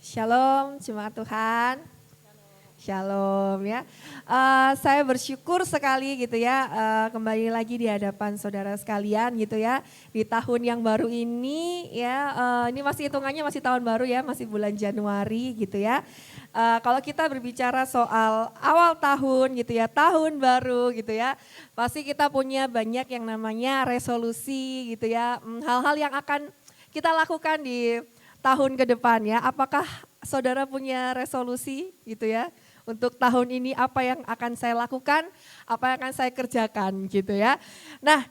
Shalom, jemaat Tuhan. Shalom ya. Saya bersyukur sekali gitu ya, kembali lagi di hadapan saudara sekalian gitu ya. Di tahun yang baru ini ya, ini masih hitungannya masih tahun baru ya, masih bulan Januari gitu ya. Kalau kita berbicara soal awal tahun gitu ya, tahun baru gitu ya, pasti kita punya banyak yang namanya resolusi gitu ya, hal-hal yang akan kita lakukan di tahun ke depan ya. Apakah saudara punya resolusi gitu ya? Untuk tahun ini apa yang akan saya lakukan, apa yang akan saya kerjakan gitu ya. Nah,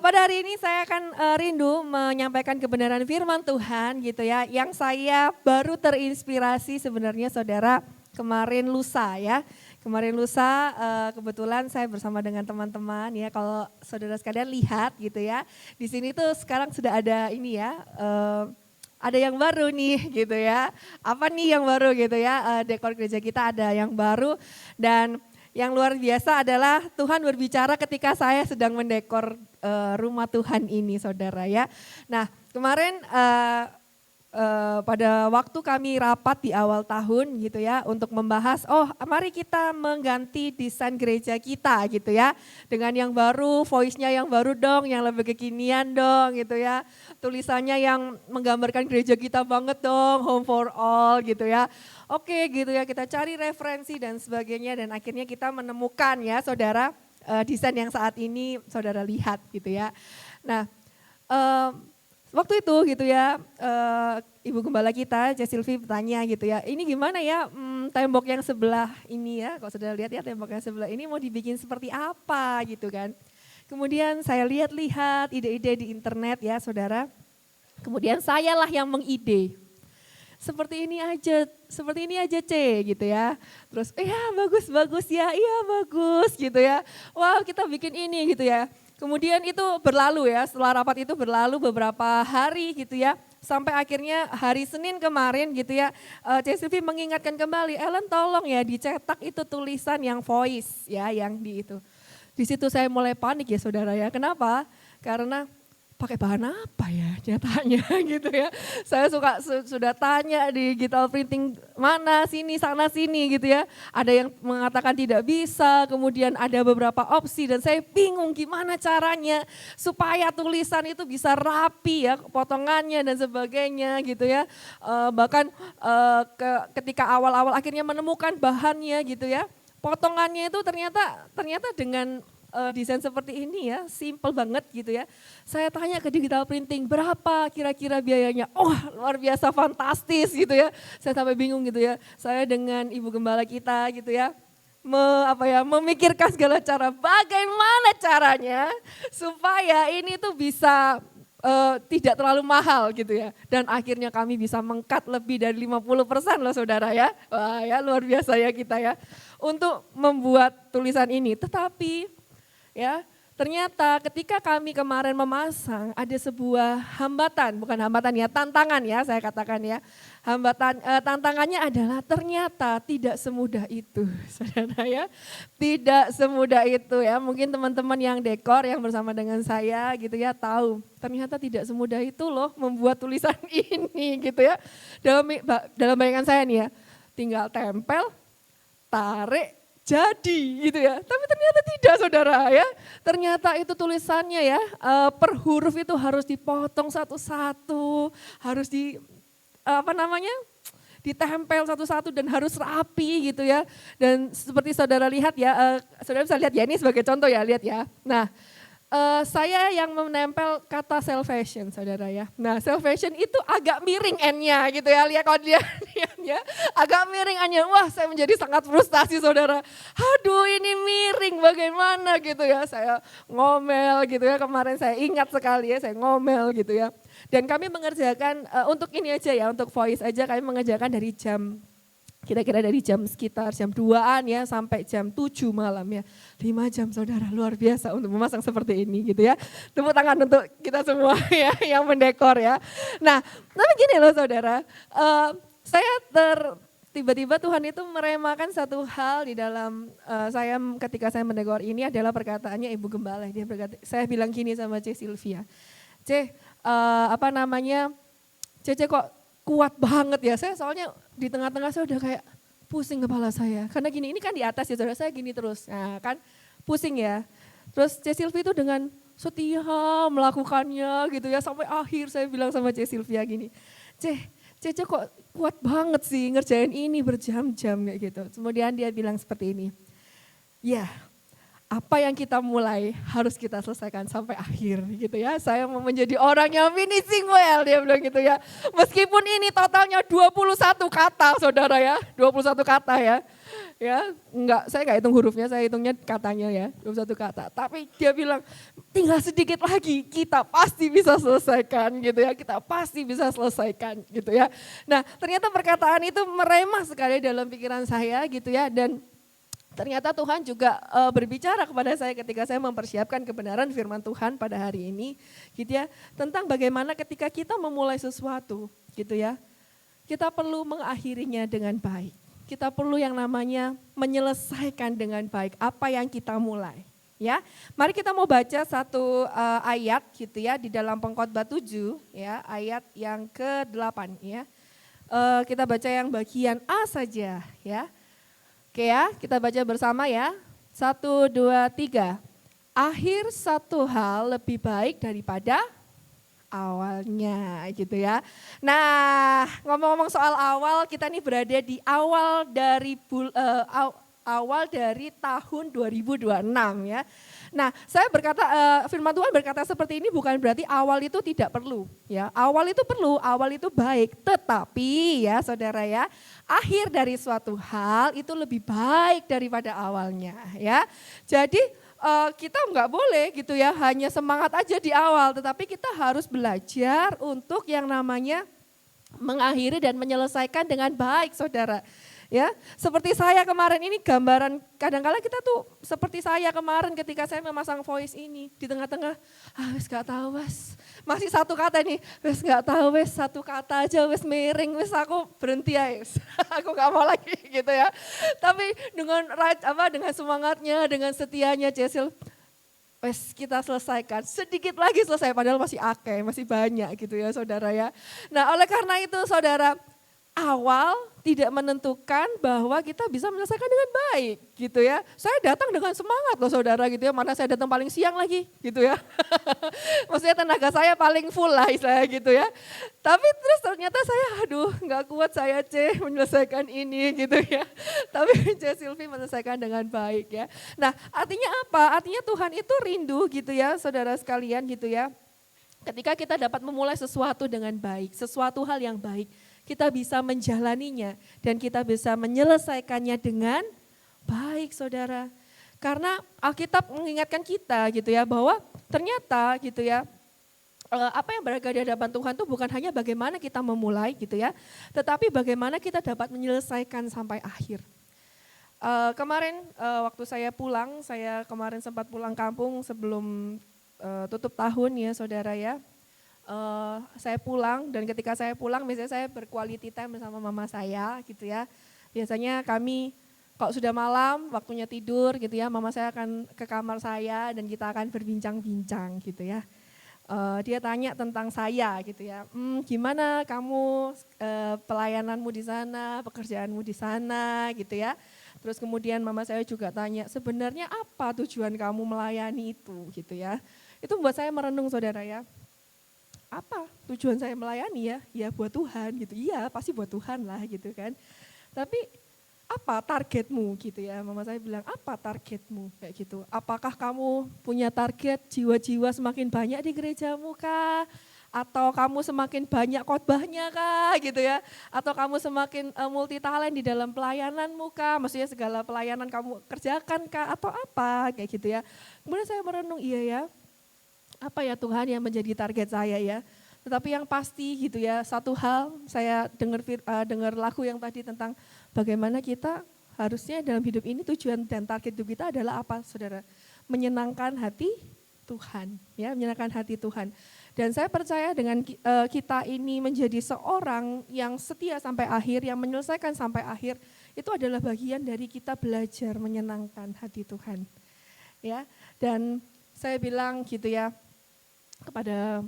pada hari ini saya akan rindu menyampaikan kebenaran firman Tuhan gitu ya. Yang saya baru terinspirasi sebenarnya saudara kemarin lusa ya. Kemarin lusa kebetulan saya bersama dengan teman-teman ya, kalau saudara sekalian lihat gitu ya. Di sini tuh sekarang sudah ada ini ya, ada yang baru nih gitu ya. Apa nih yang baru gitu ya, dekor gereja kita ada yang baru. Dan yang luar biasa adalah Tuhan berbicara ketika saya sedang mendekor rumah Tuhan ini saudara ya. Nah kemarin pada waktu kami rapat di awal tahun gitu ya, untuk membahas, mari kita mengganti desain gereja kita gitu ya. Dengan yang baru, voice-nya yang baru dong, yang lebih kekinian dong gitu ya. Tulisannya yang menggambarkan gereja kita banget dong, home for all gitu ya. Oke gitu ya, kita cari referensi dan sebagainya dan akhirnya kita menemukan ya saudara, desain yang saat ini saudara lihat gitu ya. Nah, waktu itu gitu ya, Ibu Gembala kita, Cek Silvi bertanya gitu ya, ini gimana ya tembok yang sebelah ini ya, kalau saudara lihat ya tembok yang sebelah ini mau dibikin seperti apa gitu kan. Kemudian saya lihat-lihat ide-ide di internet ya saudara, kemudian sayalah yang mengide. Seperti ini aja C gitu ya. Terus bagus ya, iya bagus gitu ya. Wow kita bikin ini gitu ya. Kemudian itu berlalu ya, setelah rapat itu berlalu beberapa hari gitu ya. Sampai akhirnya hari Senin kemarin gitu ya, CSV mengingatkan kembali, Ellen tolong ya dicetak itu tulisan yang voice ya, yang di itu. Di situ saya mulai panik ya saudara ya, kenapa? Karena pakai bahan apa ya nyatanya gitu ya. Saya sudah tanya di digital printing mana sini sana sini gitu ya. Ada yang mengatakan tidak bisa, kemudian ada beberapa opsi dan saya bingung gimana caranya supaya tulisan itu bisa rapi ya potongannya dan sebagainya gitu ya. Bahkan ketika awal-awal akhirnya menemukan bahannya gitu ya. Potongannya itu ternyata dengan desain seperti ini ya, simple banget gitu ya. Saya tanya ke digital printing, berapa kira-kira biayanya? Oh luar biasa fantastis gitu ya. Saya sampai bingung gitu ya. Saya dengan Ibu Gembala kita gitu ya, memikirkan segala cara, bagaimana caranya supaya ini tuh bisa tidak terlalu mahal gitu ya. Dan akhirnya kami bisa meng-cut lebih dari 50% loh saudara ya. Wah ya luar biasa ya kita ya. Untuk membuat tulisan ini, tetapi ya, ternyata ketika kami kemarin memasang ada sebuah hambatan, bukan hambatan ya, tantangan ya saya katakan ya. Tantangannya adalah ternyata tidak semudah itu, saudara ya. Tidak semudah itu ya, mungkin teman-teman yang dekor yang bersama dengan saya gitu ya tahu. Ternyata tidak semudah itu loh membuat tulisan ini gitu ya. Dalam bayangan saya nih ya, tinggal tempel, tarik, jadi gitu ya, tapi ternyata tidak saudara ya. Ternyata itu tulisannya ya, per huruf itu harus dipotong satu-satu, harus ditempel satu-satu dan harus rapi gitu ya. Dan seperti saudara lihat ya, saudara bisa lihat ya, ini sebagai contoh ya, lihat ya. Nah, saya yang menempel kata salvation saudara ya. Nah salvation itu agak miring N-nya gitu ya. Lihat kalau dia ya, agak miring N-nya. Wah saya menjadi sangat frustasi saudara. Aduh ini miring bagaimana gitu ya. Saya ngomel gitu ya. Kemarin saya ingat sekali ya saya ngomel gitu ya. Dan kami mengerjakan untuk ini aja ya. Untuk voice aja kami mengerjakan dari jam kira-kira dari jam sekitar jam 2-an ya sampai jam 7 malam ya. 5 jam saudara, luar biasa untuk memasang seperti ini gitu ya. Tepuk tangan untuk kita semua ya yang mendekor ya. Nah tapi gini loh saudara, tiba-tiba Tuhan itu meremakan satu hal di dalam saya ketika saya mendekor ini adalah perkataannya Ibu Gembala. Dia berkata, saya bilang gini sama C. Sylvia, C, Cece kok kuat banget ya. Saya soalnya di tengah-tengah saya udah kayak pusing kepala saya. Karena gini, ini kan di atas ya saudara, saya gini terus. Nah kan pusing ya. Terus C. Sylvie itu dengan setia melakukannya gitu ya. Sampai akhir saya bilang sama C. Sylvia gini, Cece kok kuat banget sih ngerjain ini berjam-jam kayak gitu. Kemudian dia bilang seperti ini, ya apa yang kita mulai harus kita selesaikan sampai akhir gitu ya. Saya mau menjadi orang yang finishing well, dia bilang gitu ya. Meskipun ini totalnya 21 kata saudara ya, 21 kata ya. Ya, saya enggak hitung hurufnya, saya hitungnya katanya ya, 21 kata. Tapi dia bilang tinggal sedikit lagi kita pasti bisa selesaikan gitu ya, kita pasti bisa selesaikan gitu ya. Nah ternyata perkataan itu meremah sekali dalam pikiran saya gitu ya, dan ternyata Tuhan juga berbicara kepada saya ketika saya mempersiapkan kebenaran firman Tuhan pada hari ini gitu ya, tentang bagaimana ketika kita memulai sesuatu gitu ya, kita perlu mengakhirinya dengan baik. Kita perlu yang namanya menyelesaikan dengan baik apa yang kita mulai. Ya, mari kita mau baca satu ayat gitu ya di dalam Pengkhotbah 7 ya, ayat yang ke-8 ya. Kita baca yang bagian A saja ya. Oke ya, kita baca bersama ya. 1, 2, 3. Akhir satu hal lebih baik daripada awalnya gitu ya. Nah, ngomong-ngomong soal awal, kita nih berada di awal dari tahun 2026 ya. Nah, saya berkata firman Tuhan berkata seperti ini bukan berarti awal itu tidak perlu ya. Awal itu perlu, awal itu baik, tetapi ya Saudara ya, akhir dari suatu hal itu lebih baik daripada awalnya ya. Jadi kita nggak boleh gitu ya hanya semangat aja di awal, tetapi kita harus belajar untuk yang namanya mengakhiri dan menyelesaikan dengan baik saudara. Ya, seperti saya kemarin ini gambaran, kadang-kala kita tuh seperti saya kemarin ketika saya memasang voice ini di tengah-tengah, wes gak tahu wes, masih satu kata nih, wes gak tahu wes satu kata aja wes miring, wes aku berhenti ya, aku gak mau lagi gitu ya. Tapi dengan semangatnya, dengan setianya Cecil, wes kita selesaikan, sedikit lagi selesai padahal masih masih banyak gitu ya saudara ya. Nah oleh karena itu saudara, awal tidak menentukan bahwa kita bisa menyelesaikan dengan baik gitu ya. Saya datang dengan semangat loh saudara gitu ya, mana saya datang paling siang lagi gitu ya. Maksudnya tenaga saya paling full lah istilahnya gitu ya. Tapi terus ternyata saya gak kuat saya menyelesaikan ini gitu ya. Tapi Sylvie menyelesaikan dengan baik ya. Nah artinya apa? Artinya Tuhan itu rindu gitu ya saudara sekalian gitu ya. Ketika kita dapat memulai sesuatu dengan baik, sesuatu hal yang baik, kita bisa menjalaninya dan kita bisa menyelesaikannya dengan baik saudara. Karena Alkitab mengingatkan kita gitu ya bahwa ternyata gitu ya, apa yang berada di hadapan Tuhan itu bukan hanya bagaimana kita memulai gitu ya, tetapi bagaimana kita dapat menyelesaikan sampai akhir. Kemarin waktu saya kemarin sempat pulang kampung sebelum tutup tahun ya saudara ya. Saya pulang dan ketika saya pulang biasanya saya berquality time bersama mama saya gitu ya. Biasanya kami kalau sudah malam waktunya tidur gitu ya, mama saya akan ke kamar saya dan kita akan berbincang-bincang gitu ya. Dia tanya tentang saya gitu ya, gimana kamu pelayananmu di sana, pekerjaanmu di sana gitu ya. Terus kemudian mama saya juga tanya sebenarnya apa tujuan kamu melayani itu gitu ya. Itu membuat saya merenung saudara ya. Apa tujuan saya melayani ya? Ya buat Tuhan gitu. Iya pasti buat Tuhan lah gitu kan. Tapi apa targetmu gitu ya? Mama saya bilang apa targetmu kayak gitu. Apakah kamu punya target jiwa-jiwa semakin banyak di gerejamu kah? Atau kamu semakin banyak khotbahnya kah gitu ya? Atau kamu semakin multi talent di dalam pelayananmu kah? Maksudnya segala pelayanan kamu kerjakan kah? Atau apa kayak gitu ya. Kemudian saya merenung iya ya. Apa ya Tuhan yang menjadi target saya ya. Tetapi yang pasti gitu ya, satu hal saya dengar lagu yang tadi tentang bagaimana kita harusnya dalam hidup ini tujuan dan target hidup kita adalah apa saudara? Menyenangkan hati Tuhan ya, menyenangkan hati Tuhan. Dan saya percaya dengan kita ini menjadi seorang yang setia sampai akhir, yang menyelesaikan sampai akhir, itu adalah bagian dari kita belajar menyenangkan hati Tuhan. Ya, dan saya bilang gitu ya, kepada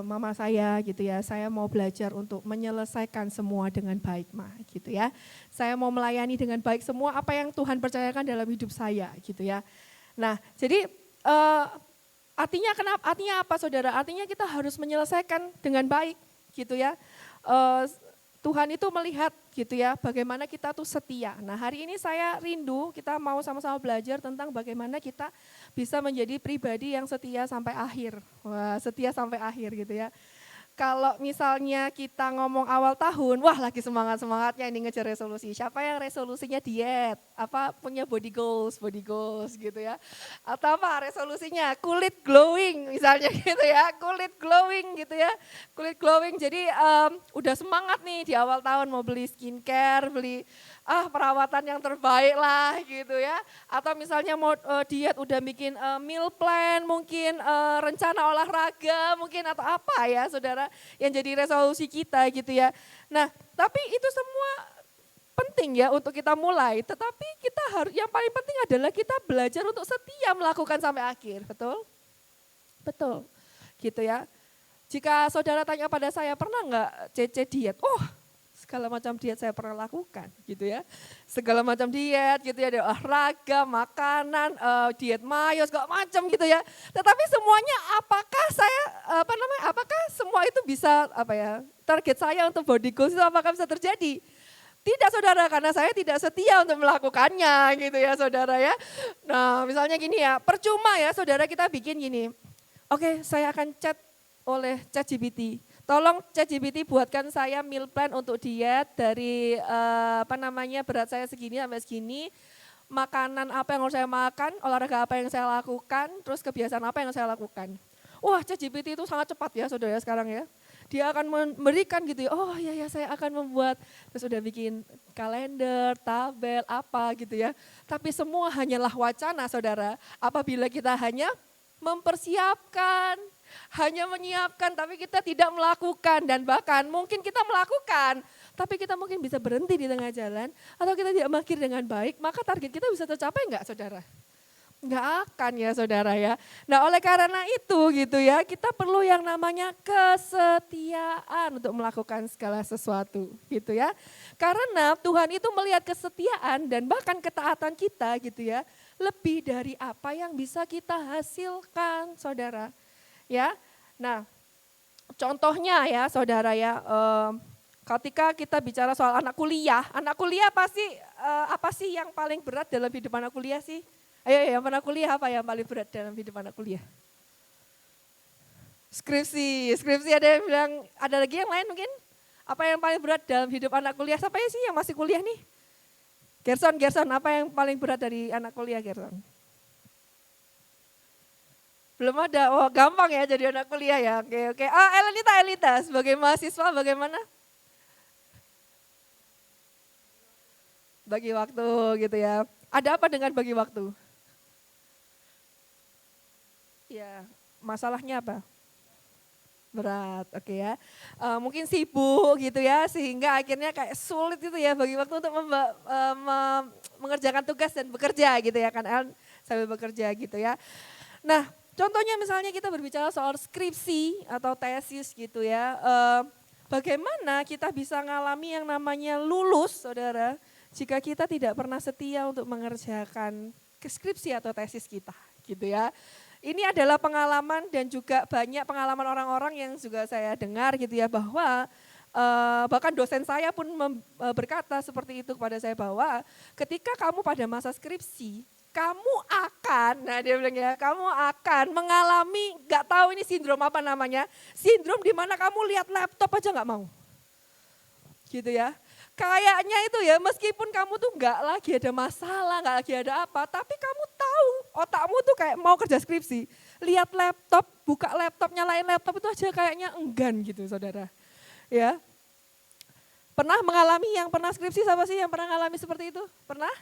mama saya gitu ya, saya mau belajar untuk menyelesaikan semua dengan baik Ma gitu ya. Saya mau melayani dengan baik semua apa yang Tuhan percayakan dalam hidup saya gitu ya. Nah jadi artinya apa saudara? Artinya kita harus menyelesaikan dengan baik gitu ya. Tuhan itu melihat gitu ya, bagaimana kita tuh setia. Nah hari ini saya rindu, kita mau sama-sama belajar tentang bagaimana kita bisa menjadi pribadi yang setia sampai akhir. Wah, setia sampai akhir gitu ya. Kalau misalnya kita ngomong awal tahun, wah lagi semangat-semangatnya ini ngejar resolusi. Siapa yang resolusinya diet? Apa punya body goals gitu ya. Atau apa resolusinya kulit glowing misalnya gitu ya, kulit glowing gitu ya. Kulit glowing jadi udah semangat nih di awal tahun mau beli skincare, beli perawatan yang terbaik lah gitu ya. Atau misalnya mau diet udah bikin meal plan mungkin, rencana olahraga mungkin atau apa ya saudara yang jadi resolusi kita gitu ya. Nah tapi itu semua penting ya untuk kita mulai, tetapi kita harus yang paling penting adalah kita belajar untuk setia melakukan sampai akhir, betul? Betul, gitu ya. Jika saudara tanya pada saya, pernah nggak CC diet? Oh, segala macam diet saya pernah lakukan gitu ya. Segala macam diet gitu ya, ada olahraga, makanan, diet mayo segala macam gitu ya. Tetapi semuanya apakah semua itu bisa target saya untuk body goals itu apakah bisa terjadi? Tidak saudara, karena saya tidak setia untuk melakukannya gitu ya saudara ya. Nah misalnya gini ya, percuma ya saudara kita bikin gini. Oke, saya akan chat oleh ChatGPT. Tolong ChatGPT buatkan saya meal plan untuk diet dari berat saya segini sampai segini, makanan apa yang harus saya makan, olahraga apa yang saya lakukan, terus kebiasaan apa yang saya lakukan. Wah ChatGPT itu sangat cepat ya saudara sekarang ya. Dia akan memberikan gitu ya, oh ya saya akan membuat, terus udah bikin kalender, tabel, apa gitu ya. Tapi semua hanyalah wacana saudara, apabila kita hanya mempersiapkan, hanya menyiapkan tapi kita tidak melakukan dan bahkan mungkin kita melakukan tapi kita mungkin bisa berhenti di tengah jalan atau kita tidak mengakhiri dengan baik, maka target kita bisa tercapai enggak saudara? Enggak akan ya saudara ya. Nah oleh karena itu gitu ya, kita perlu yang namanya kesetiaan untuk melakukan segala sesuatu gitu ya. Karena Tuhan itu melihat kesetiaan dan bahkan ketaatan kita gitu ya, lebih dari apa yang bisa kita hasilkan saudara. Ya, nah contohnya ya saudara ya, ketika kita bicara soal anak kuliah pasti apa sih yang paling berat dalam hidup anak kuliah sih? Ayo yang pernah kuliah apa yang paling berat dalam hidup anak kuliah? Skripsi ada yang bilang, ada lagi yang lain mungkin? Apa yang paling berat dalam hidup anak kuliah? Siapa sih yang masih kuliah nih? Gerson, apa yang paling berat dari anak kuliah Gerson? Belum ada, oh gampang ya jadi anak kuliah ya, oke. Elita, sebagai mahasiswa bagaimana? Bagi waktu gitu ya. Ada apa dengan bagi waktu? Ya, masalahnya apa? Berat, oke ya. Mungkin sibuk gitu ya, sehingga akhirnya kayak sulit itu ya bagi waktu untuk mengerjakan tugas dan bekerja gitu ya kan, sambil bekerja gitu ya. Nah, contohnya misalnya kita berbicara soal skripsi atau tesis gitu ya, bagaimana kita bisa ngalami yang namanya lulus saudara, jika kita tidak pernah setia untuk mengerjakan skripsi atau tesis kita gitu ya. Ini adalah pengalaman dan juga banyak pengalaman orang-orang yang juga saya dengar gitu ya, bahwa bahkan dosen saya pun berkata seperti itu kepada saya, bahwa ketika kamu pada masa skripsi, kamu akan, nah dia bilang ya, kamu akan mengalami, gak tahu ini sindrom apa namanya, sindrom di mana kamu lihat laptop aja gak mau. Gitu ya. Kayaknya itu ya, meskipun kamu tuh gak lagi ada masalah, gak lagi ada apa, tapi kamu tahu otakmu tuh kayak mau kerja skripsi. Lihat laptop, buka laptop, nyalain laptop itu aja kayaknya enggan gitu saudara. Ya. Pernah mengalami yang pernah skripsi, siapa sih yang pernah mengalami seperti itu? Pernah?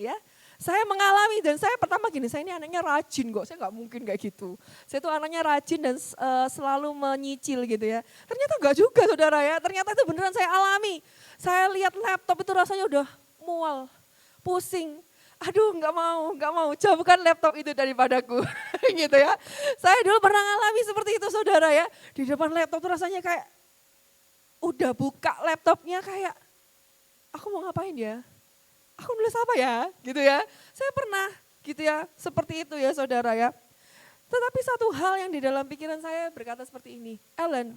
Ya. Saya mengalami dan saya pertama gini, saya ini anaknya rajin kok, saya gak mungkin kayak gitu. Saya tuh anaknya rajin dan selalu menyicil gitu ya. Ternyata enggak juga saudara ya, ternyata itu beneran saya alami. Saya lihat laptop itu rasanya udah mual, pusing. aduh nggak mau, jauhkan laptop itu daripadaku gitu ya. Saya dulu pernah ngalami seperti itu saudara ya. Di depan laptop tuh rasanya kayak udah buka laptopnya kayak aku mau ngapain ya? Aku nulis apa ya? Gitu ya. Saya pernah gitu ya, seperti itu ya saudara ya. Tetapi satu hal yang di dalam pikiran saya berkata seperti ini, Ellen,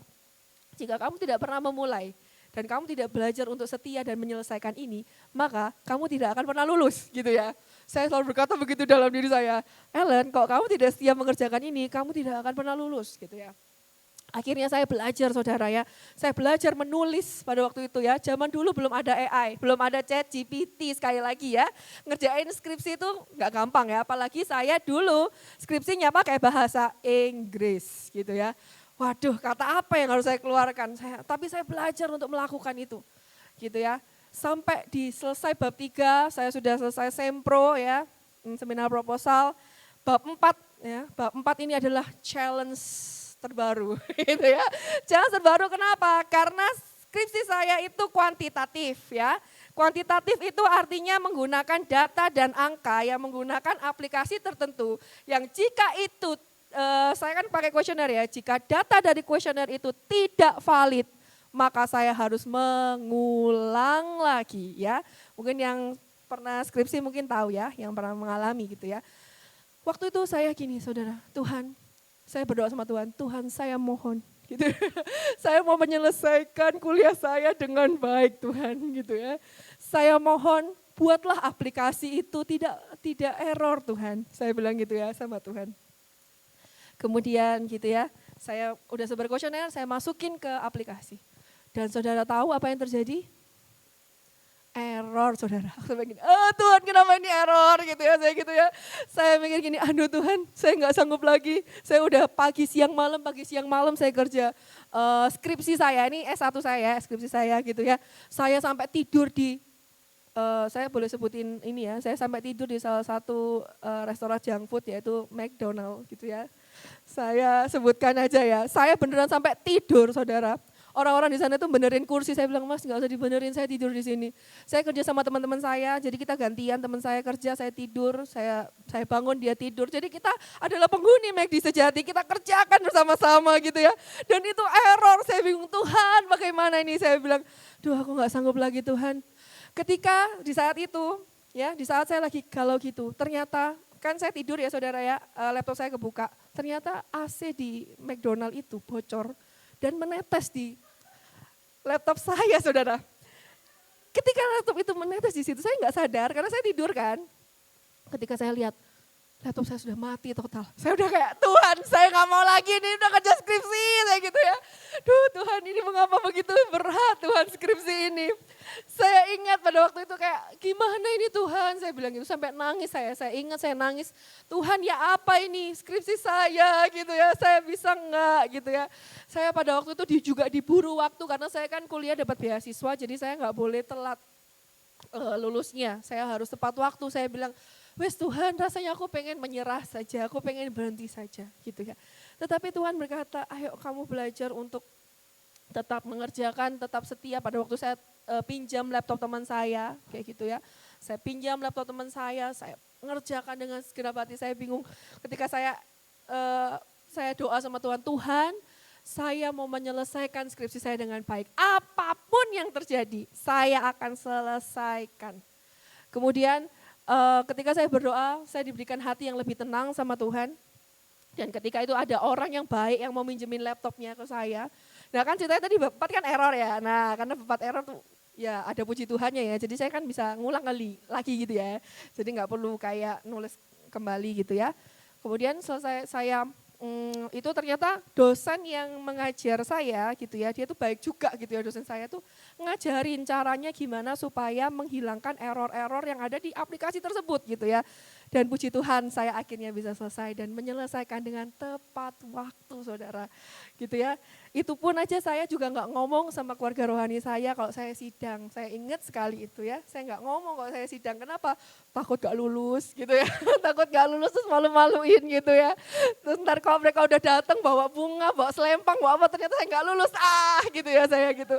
jika kamu tidak pernah memulai dan kamu tidak belajar untuk setia dan menyelesaikan ini, maka kamu tidak akan pernah lulus gitu ya. Saya selalu berkata begitu dalam diri saya, Ellen, kalau kamu tidak setia mengerjakan ini, kamu tidak akan pernah lulus gitu ya. Akhirnya saya belajar saudara ya, saya belajar menulis pada waktu itu ya, zaman dulu belum ada AI, belum ada ChatGPT sekali lagi ya. Ngerjain skripsi itu nggak gampang ya, apalagi saya dulu skripsinya pakai bahasa Inggris gitu ya. Waduh kata apa yang harus saya keluarkan, tapi saya belajar untuk melakukan itu gitu ya. Sampai di selesai bab 3, saya sudah selesai sempro ya, seminar proposal. Bab 4 ya, bab 4 ini adalah challenge terbaru gitu ya. Challenge terbaru kenapa? Karena skripsi saya itu kuantitatif ya. Kuantitatif itu artinya menggunakan data dan angka yang menggunakan aplikasi tertentu yang jika itu saya kan pakai kuesioner ya. Jika data dari kuesioner itu tidak valid, maka saya harus mengulang lagi ya. Mungkin yang pernah skripsi mungkin tahu ya, yang pernah mengalami gitu ya. Waktu itu saya gini saudara, Tuhan, saya berdoa sama Tuhan, Tuhan saya mohon gitu. Saya mau menyelesaikan kuliah saya dengan baik Tuhan gitu ya. Saya mohon buatlah aplikasi itu tidak error Tuhan. Saya bilang gitu ya sama Tuhan. Kemudian gitu ya, saya udah sebar kuesioner, saya masukin ke aplikasi. Dan saudara tahu apa yang terjadi? Error saudara. Saya gini, Tuhan kenapa ini error gitu ya, saya gitu ya. Saya mikir gini, aduh Tuhan saya nggak sanggup lagi. Saya udah pagi siang malam saya kerja. Skripsi saya, ini S1 saya, skripsi saya gitu ya. Saya sampai tidur di, saya boleh sebutin ini ya, saya sampai tidur di salah satu restoran junk food yaitu McDonald gitu ya. Saya sebutkan aja ya, saya beneran sampai tidur saudara. Orang-orang di sana tuh benerin kursi, saya bilang mas nggak usah dibenerin, saya tidur di sini. Saya kerja sama teman-teman saya, jadi kita gantian, teman saya kerja, saya tidur, saya bangun, dia tidur. Jadi kita adalah penghuni McD sejati, kita kerjakan bersama-sama gitu ya. Dan itu error, saya bingung Tuhan bagaimana ini, saya bilang, duh aku nggak sanggup lagi Tuhan. Ketika di saat itu, ya di saat saya lagi galau gitu, ternyata kan saya tidur ya saudara ya, laptop saya kebuka, ternyata AC di McDonald itu bocor dan menetes di laptop saya saudara. Ketika laptop itu menetes di situ, saya nggak sadar karena saya tidur kan. Ketika saya lihat, laptop saya sudah mati total. Saya udah kayak, Tuhan saya nggak mau lagi, ini udah kerja skripsi, saya gitu ya. Duh Tuhan ini mengapa begitu berat Tuhan skripsi ini. Saya ingat pada waktu itu kayak, gimana ini Tuhan, saya bilang gitu sampai nangis saya ingat saya nangis. Tuhan ya apa ini skripsi saya gitu ya, saya bisa enggak gitu ya. Saya pada waktu itu juga diburu waktu karena saya kan kuliah dapat beasiswa, jadi saya nggak boleh telat lulusnya. Saya harus tepat waktu, saya bilang, wes Tuhan rasanya aku pengen menyerah saja, aku pengen berhenti saja gitu ya. Tetapi Tuhan berkata, ayo kamu belajar untuk tetap mengerjakan, tetap setia. Pada waktu saya pinjam laptop teman saya, kayak gitu ya. Saya pinjam laptop teman saya ngerjakan dengan segenap hati, saya bingung. Ketika saya doa sama Tuhan, Tuhan saya mau menyelesaikan skripsi saya dengan baik. Apapun yang terjadi, saya akan selesaikan. Kemudian ketika saya berdoa, saya diberikan hati yang lebih tenang sama Tuhan. Dan ketika itu ada orang yang baik yang mau minjemin laptopnya ke saya. Nah kan ceritanya tadi bab 4 kan error ya. Nah karena bab 4 error tuh ya ada puji Tuhannya ya. Jadi saya kan bisa ngulang kali lagi gitu ya. Jadi nggak perlu kayak nulis kembali gitu ya. Kemudian selesai saya itu ternyata dosen yang mengajar saya gitu ya, dia tuh baik juga gitu ya, dosen saya tuh ngajarin caranya gimana supaya menghilangkan error-error yang ada di aplikasi tersebut gitu ya. Dan puji Tuhan saya akhirnya bisa selesai dan menyelesaikan dengan tepat waktu saudara gitu ya. Itu pun aja saya juga nggak ngomong sama keluarga rohani saya kalau saya sidang, saya ingat sekali itu ya, saya nggak ngomong kalau saya sidang, kenapa? Takut gak lulus gitu ya, takut gak lulus terus malu-maluin gitu ya. Terus ntar kalau mereka udah datang bawa bunga, bawa selempang, bawa apa, ternyata saya gak lulus, gitu ya saya gitu.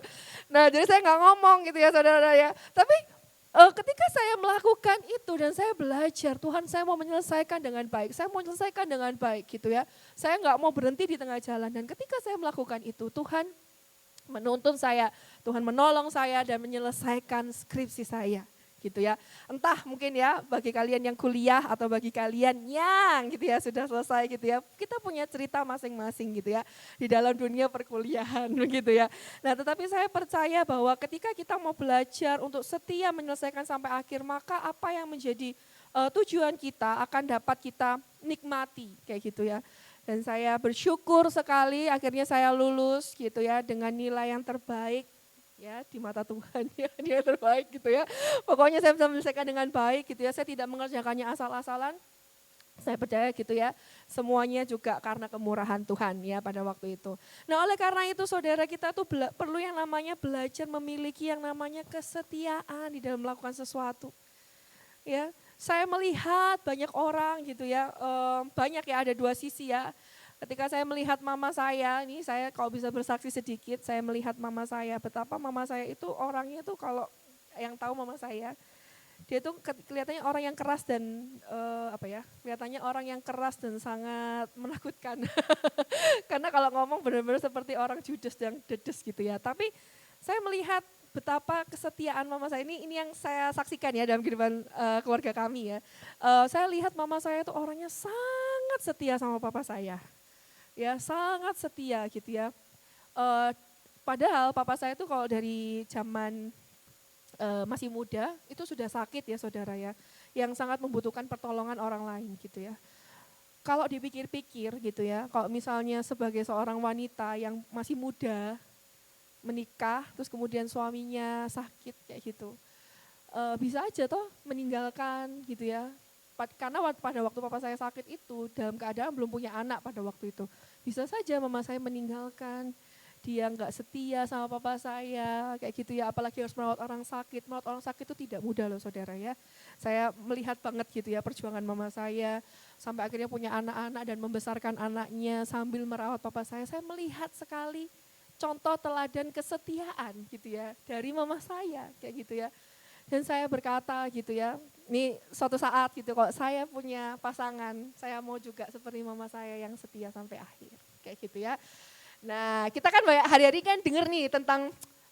Nah jadi saya gak ngomong gitu ya saudara ya. Tapi Ketika saya melakukan itu dan saya belajar, Tuhan saya mau menyelesaikan dengan baik, saya mau menyelesaikan dengan baik gitu ya. Saya nggak mau berhenti di tengah jalan dan ketika saya melakukan itu, Tuhan menuntun saya, Tuhan menolong saya dan menyelesaikan skripsi saya gitu ya. Entah mungkin ya bagi kalian yang kuliah atau bagi kalian yang gitu ya sudah selesai gitu ya. Kita punya cerita masing-masing gitu ya di dalam dunia perkuliahan begitu ya. Nah, tetapi saya percaya bahwa ketika kita mau belajar untuk setia menyelesaikan sampai akhir, maka apa yang menjadi tujuan kita akan dapat kita nikmati kayak gitu ya. Dan saya bersyukur sekali akhirnya saya lulus gitu ya dengan nilai yang terbaik ya di mata Tuhan ya, nilai terbaik gitu ya. Pokoknya saya bisa menyelesaikan dengan baik gitu ya. Saya tidak mengerjakannya asal-asalan. Saya percaya gitu ya, semuanya juga karena kemurahan Tuhan ya pada waktu itu. Nah, oleh karena itu saudara, kita tuh perlu yang namanya belajar memiliki yang namanya kesetiaan di dalam melakukan sesuatu. Ya, saya melihat banyak orang gitu ya, banyak ya, ada dua sisi ya. Ketika saya melihat mama saya, ini saya kalau bisa bersaksi sedikit, saya melihat mama saya, betapa mama saya itu orangnya tuh kalau yang tahu mama saya, dia tuh kelihatannya orang yang keras dan kelihatannya orang yang keras dan sangat menakutkan. Karena kalau ngomong benar-benar seperti orang judes dan dedes gitu ya. Tapi saya melihat betapa kesetiaan mama saya ini yang saya saksikan ya dalam kehidupan keluarga kami ya. Saya lihat mama saya itu orangnya sangat setia sama papa saya. Ya, sangat setia gitu ya. Padahal papa saya itu kalau dari zaman masih muda itu sudah sakit ya saudara ya, yang sangat membutuhkan pertolongan orang lain gitu ya. Kalau dipikir-pikir gitu ya, kalau misalnya sebagai seorang wanita yang masih muda, menikah, terus kemudian suaminya sakit kayak gitu, bisa aja toh meninggalkan gitu ya. Karena pada waktu papa saya sakit itu dalam keadaan belum punya anak pada waktu itu. Bisa saja mama saya meninggalkan, dia nggak setia sama papa saya, kayak gitu ya. Apalagi harus merawat orang sakit. Merawat orang sakit itu tidak mudah loh saudara ya. Saya melihat banget gitu ya perjuangan mama saya, sampai akhirnya punya anak-anak dan membesarkan anaknya sambil merawat papa saya. Saya melihat sekali contoh teladan kesetiaan gitu ya dari mama saya, kayak gitu ya. Dan saya berkata gitu ya, ini suatu saat gitu kalau saya punya pasangan, saya mau juga seperti mama saya yang setia sampai akhir, kayak gitu ya. Nah, kita kan hari-hari kan denger nih tentang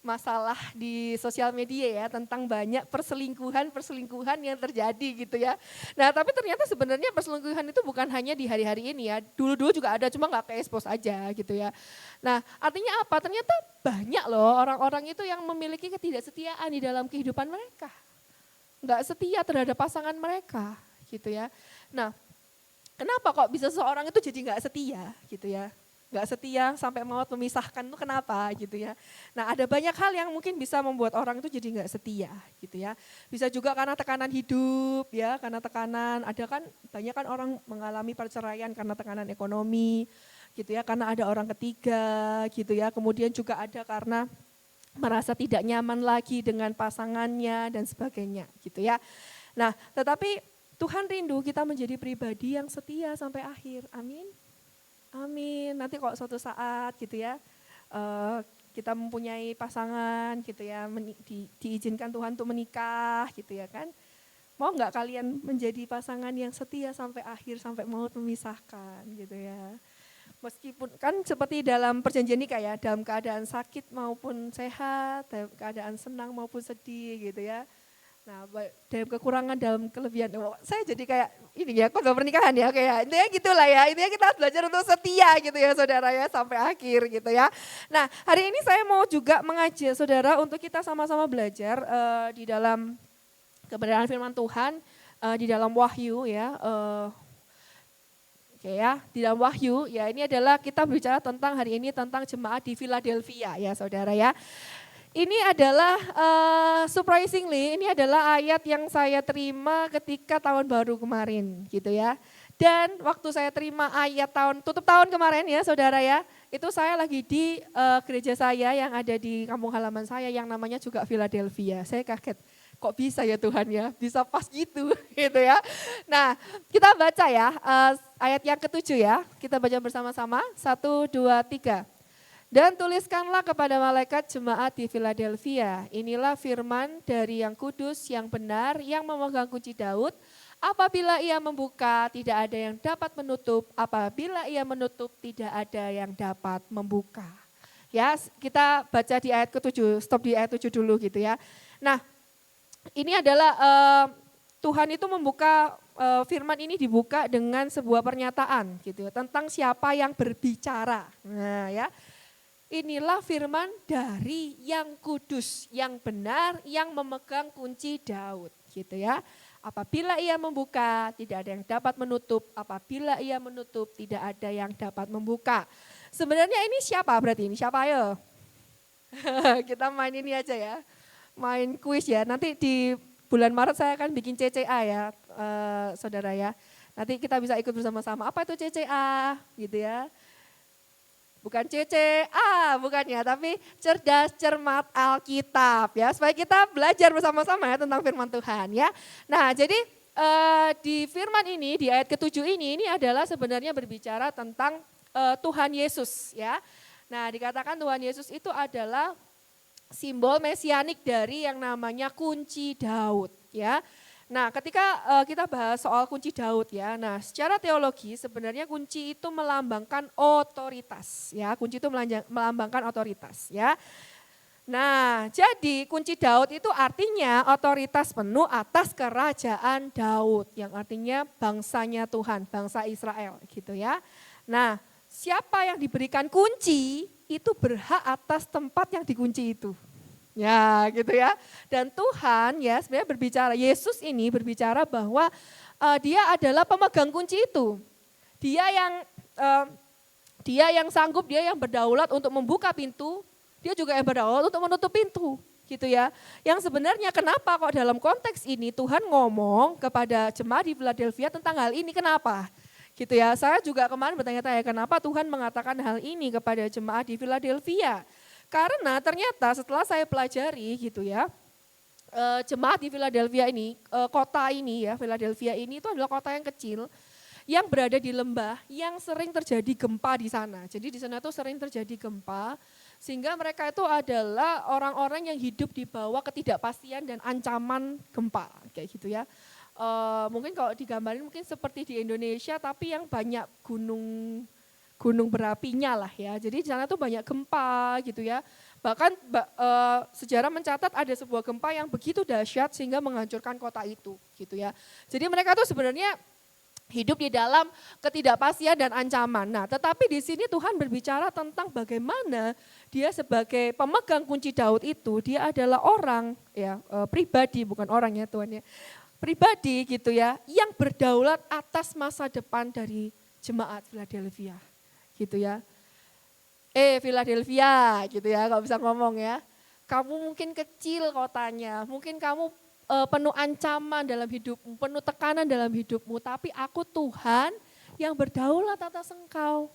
masalah di sosial media ya, tentang banyak perselingkuhan yang terjadi gitu ya. Nah, tapi ternyata sebenarnya perselingkuhan itu bukan hanya di hari-hari ini ya, dulu-dulu juga ada, cuma nggak ke-expose aja gitu ya. Nah, artinya apa? Ternyata banyak loh orang-orang itu yang memiliki ketidaksetiaan di dalam kehidupan mereka. Nggak setia terhadap pasangan mereka gitu ya. Nah, kenapa kok bisa seseorang itu jadi nggak setia gitu ya? Nggak setia sampai maut memisahkan itu kenapa gitu ya. Nah, ada banyak hal yang mungkin bisa membuat orang itu jadi nggak setia gitu ya. Bisa juga karena tekanan hidup ya, karena tekanan, ada kan banyak kan orang mengalami perceraian karena tekanan ekonomi gitu ya, karena ada orang ketiga gitu ya. Kemudian juga ada karena merasa tidak nyaman lagi dengan pasangannya dan sebagainya gitu ya. Nah, tetapi Tuhan rindu kita menjadi pribadi yang setia sampai akhir. Amin. Amin. Nanti kalau suatu saat gitu ya, kita mempunyai pasangan gitu ya, diizinkan Tuhan untuk menikah gitu ya kan. Mau nggak kalian menjadi pasangan yang setia sampai akhir, sampai maut memisahkan gitu ya. Meskipun kan seperti dalam perjanjian nikah ya, dalam keadaan sakit maupun sehat, dalam keadaan senang maupun sedih gitu ya. Nah, dalam kekurangan, dalam kelebihan. Saya jadi kayak ini ya, khotbah pernikahan ya, kayak intinya gitulah ya. Intinya kita harus belajar untuk setia gitu ya saudara ya, sampai akhir gitu ya. Nah, hari ini saya mau juga mengajak saudara untuk kita sama-sama belajar di dalam kebenaran firman Tuhan, di dalam Wahyu ya. Oke ya, di dalam Wahyu ya, ini adalah kita bicara tentang hari ini tentang jemaat di Philadelphia ya saudara ya. Ini adalah surprisingly, ini adalah ayat yang saya terima ketika tahun baru kemarin gitu ya. Dan waktu saya terima ayat tutup tahun kemarin ya saudara ya, itu saya lagi di gereja saya yang ada di kampung halaman saya yang namanya juga Philadelphia. Saya kaget, kok bisa ya Tuhan ya, bisa pas gitu gitu ya. Nah, kita baca ya ayat yang ke-7 ya, kita baca bersama-sama, 1, 2, 3. Dan tuliskanlah kepada malaikat jemaat di Philadelphia, inilah firman dari yang kudus, yang benar, yang memegang kunci Daud. Apabila ia membuka, tidak ada yang dapat menutup. Apabila ia menutup, tidak ada yang dapat membuka. Ya, kita baca di ayat ke-7, stop di ayat 7 dulu gitu ya. Nah, ini adalah Tuhan itu membuka, firman ini dibuka dengan sebuah pernyataan gitu ya, tentang siapa yang berbicara. Nah ya, inilah firman dari yang kudus, yang benar, yang memegang kunci Daud gitu ya. Apabila ia membuka, tidak ada yang dapat menutup. Apabila ia menutup, tidak ada yang dapat membuka. Sebenarnya ini siapa berarti ini? Siapa ayo? Kita main ini aja ya. Main kuis ya. Nanti di bulan Maret saya akan bikin CCA ya, saudara ya. Nanti kita bisa ikut bersama-sama. Apa itu CCA gitu ya. Bukan CCA, bukan ya, tapi cerdas cermat Alkitab ya, supaya kita belajar bersama-sama ya tentang firman Tuhan ya. Nah jadi di firman ini, di ayat ke-7 ini adalah sebenarnya berbicara tentang Tuhan Yesus ya. Nah dikatakan Tuhan Yesus itu adalah simbol mesianik dari yang namanya kunci Daud ya. Nah ketika kita bahas soal kunci Daud ya, nah secara teologi sebenarnya kunci itu melambangkan otoritas ya, kunci itu melambangkan otoritas ya. Nah jadi kunci Daud itu artinya otoritas penuh atas kerajaan Daud, yang artinya bangsanya Tuhan, bangsa Israel gitu ya. Nah siapa yang diberikan kunci itu berhak atas tempat yang dikunci itu. Ya gitu ya, dan Tuhan ya sebenarnya berbicara, Yesus ini berbicara bahwa dia adalah pemegang kunci itu. Dia yang sanggup, dia yang berdaulat untuk membuka pintu, dia juga yang berdaulat untuk menutup pintu gitu ya. Yang sebenarnya kenapa kok dalam konteks ini Tuhan ngomong kepada jemaat di Philadelphia tentang hal ini, kenapa? Gitu ya, saya juga kemarin bertanya-tanya kenapa Tuhan mengatakan hal ini kepada jemaat di Philadelphia. Karena ternyata setelah saya pelajari gitu ya, jemaat di Philadelphia ini, kota ini ya, Philadelphia ini itu adalah kota yang kecil, yang berada di lembah, yang sering terjadi gempa di sana. Jadi di sana tuh sering terjadi gempa, sehingga mereka itu adalah orang-orang yang hidup di bawah ketidakpastian dan ancaman gempa, kayak gitu ya. Mungkin kalau digambarin mungkin seperti di Indonesia, tapi yang banyak gunung berapinya lah ya. Jadi di sana tuh banyak gempa gitu ya. Bahkan sejarah mencatat ada sebuah gempa yang begitu dahsyat sehingga menghancurkan kota itu gitu ya. Jadi mereka tuh sebenarnya hidup di dalam ketidakpastian dan ancaman. Nah, tetapi di sini Tuhan berbicara tentang bagaimana dia sebagai pemegang kunci Daud itu, dia adalah orang ya, pribadi, bukan orang ya Tuhan ya. Pribadi gitu ya, yang berdaulat atas masa depan dari jemaat Philadelphia. Gitu ya. Philadelphia gitu ya, kalau bisa ngomong ya. Kamu mungkin kecil kotanya, mungkin kamu penuh ancaman dalam hidupmu, penuh tekanan dalam hidupmu, tapi aku Tuhan yang berdaulat atas engkau.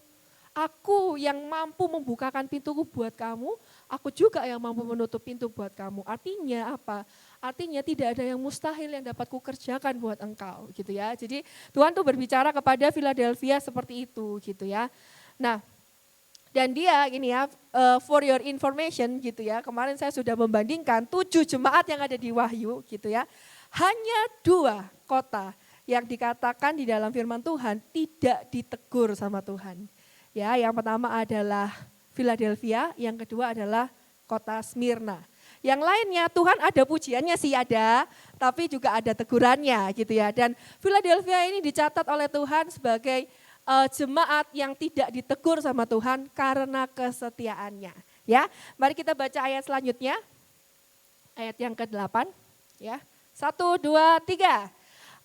Aku yang mampu membukakan pintuku buat kamu, aku juga yang mampu menutup pintu buat kamu. Artinya apa? Artinya tidak ada yang mustahil yang dapat kukerjakan buat engkau gitu ya. Jadi Tuhan tuh berbicara kepada Philadelphia seperti itu gitu ya. Nah, dan dia gini ya, for your information gitu ya, kemarin saya sudah membandingkan 7 jemaat yang ada di Wahyu gitu ya. Hanya 2 kota yang dikatakan di dalam firman Tuhan tidak ditegur sama Tuhan. Ya, yang pertama adalah Philadelphia, yang kedua adalah kota Smyrna. Yang lainnya Tuhan ada pujiannya sih ada, tapi juga ada tegurannya gitu ya. Dan Philadelphia ini dicatat oleh Tuhan sebagai jemaat yang tidak ditegur sama Tuhan karena kesetiaannya. Ya, mari kita baca ayat selanjutnya. Ayat yang ke-8 ya. 1, 2, 3.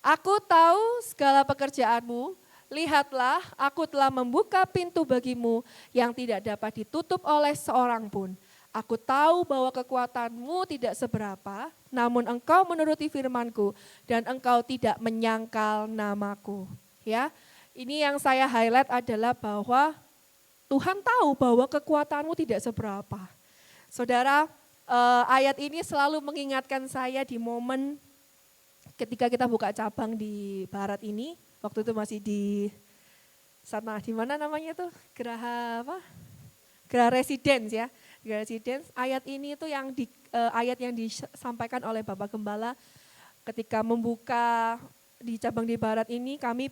Aku tahu segala pekerjaanmu, lihatlah aku telah membuka pintu bagimu yang tidak dapat ditutup oleh seorang pun. Aku tahu bahwa kekuatanmu tidak seberapa, namun engkau menuruti firmanku dan engkau tidak menyangkal namaku. Ya, ini yang saya highlight adalah bahwa Tuhan tahu bahwa kekuatanmu tidak seberapa. Saudara, ayat ini selalu mengingatkan saya di momen ketika kita buka cabang di barat ini, waktu itu masih di sana, di mana namanya tuh? Geraha apa? Gelar residence ya. Gelar residence, ayat ini itu ayat yang disampaikan oleh Bapak Gembala ketika membuka di cabang di barat ini, kami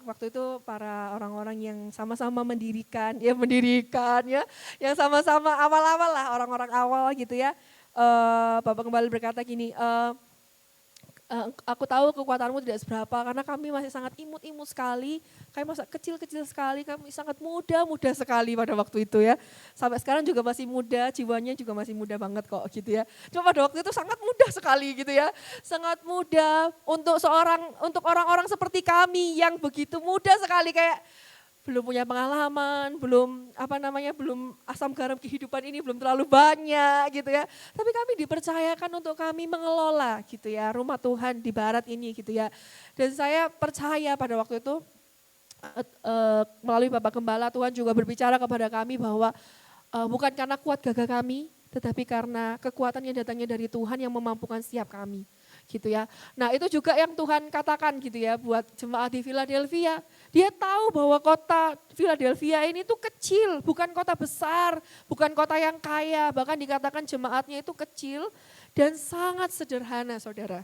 waktu itu para orang-orang yang sama-sama mendirikan ya, yang sama-sama awal-awal lah, orang-orang awal gitu ya. Bapak Gembala berkata gini, aku tahu kekuatanmu tidak seberapa karena kami masih sangat imut-imut sekali, kami masih kecil-kecil sekali, kami sangat muda sekali pada waktu itu ya. Sampai sekarang juga masih muda, jiwanya juga masih muda banget kok gitu ya. Cuma pada waktu itu sangat mudah sekali gitu ya. Sangat muda untuk orang-orang seperti kami yang begitu muda sekali, kayak belum punya pengalaman, belum asam garam kehidupan ini belum terlalu banyak gitu ya. Tapi kami dipercayakan untuk kami mengelola gitu ya rumah Tuhan di barat ini gitu ya. Dan saya percaya pada waktu itu melalui Bapak Gembala, Tuhan juga berbicara kepada kami bahwa bukan karena kuat gagah kami, tetapi karena kekuatan yang datangnya dari Tuhan yang memampukan setiap kami. Gitu ya. Nah, itu juga yang Tuhan katakan gitu ya buat jemaat di Philadelphia. Dia tahu bahwa kota Philadelphia ini tuh kecil, bukan kota besar, bukan kota yang kaya, bahkan dikatakan jemaatnya itu kecil dan sangat sederhana, Saudara.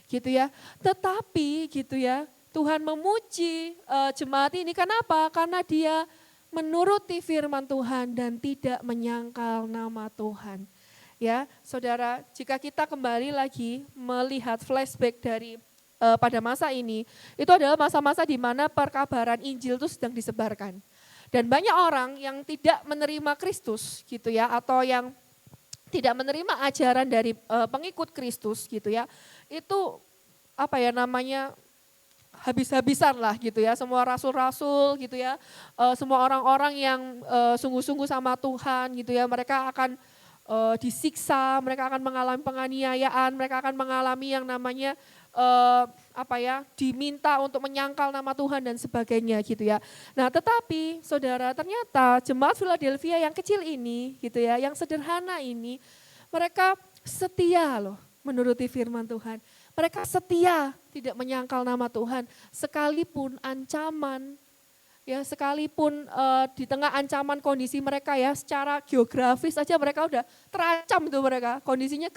Gitu ya. Tetapi gitu ya, Tuhan memuji jemaat ini, kenapa? Karena dia menuruti firman Tuhan dan tidak menyangkal nama Tuhan. Ya, Saudara, jika kita kembali lagi melihat flashback dari pada masa ini, itu adalah masa-masa di mana perkabaran Injil itu sedang disebarkan. Dan banyak orang yang tidak menerima Kristus gitu ya, atau yang tidak menerima ajaran dari pengikut Kristus gitu ya, itu habis-habisan lah gitu ya, semua rasul-rasul gitu ya, semua orang-orang yang sungguh-sungguh sama Tuhan gitu ya, mereka akan disiksa, mereka akan mengalami penganiayaan, mereka akan mengalami yang namanya diminta untuk menyangkal nama Tuhan dan sebagainya gitu ya. Nah, tetapi Saudara, ternyata jemaat Philadelphia yang kecil ini gitu ya, yang sederhana ini, mereka setia loh menuruti firman Tuhan. Mereka setia tidak menyangkal nama Tuhan, sekalipun ancaman, ya sekalipun di tengah ancaman kondisi mereka ya, secara geografis aja mereka udah terancam itu mereka, kondisinya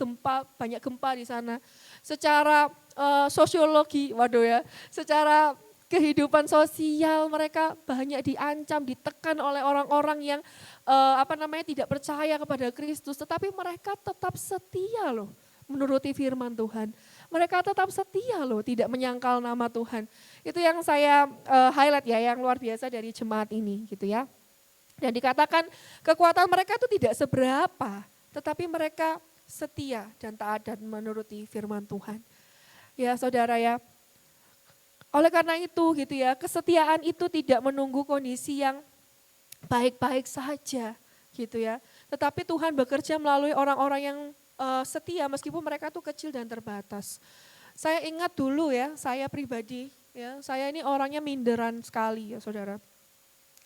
banyak gempa di sana. Secara sosiologi, secara kehidupan sosial mereka banyak diancam, ditekan oleh orang-orang yang tidak percaya kepada Kristus, tetapi mereka tetap setia loh menuruti firman Tuhan. Mereka tetap setia loh, tidak menyangkal nama Tuhan. Itu yang saya highlight ya, yang luar biasa dari jemaat ini gitu ya. Dan dikatakan kekuatan mereka itu tidak seberapa, tetapi mereka setia dan taat dan menuruti firman Tuhan. Ya Saudara ya, oleh karena itu gitu ya, kesetiaan itu tidak menunggu kondisi yang baik-baik saja gitu ya. Tetapi Tuhan bekerja melalui orang-orang yang setia meskipun mereka tuh kecil dan terbatas. Saya ingat dulu ya, saya pribadi ya, saya ini orangnya minderan sekali ya Saudara.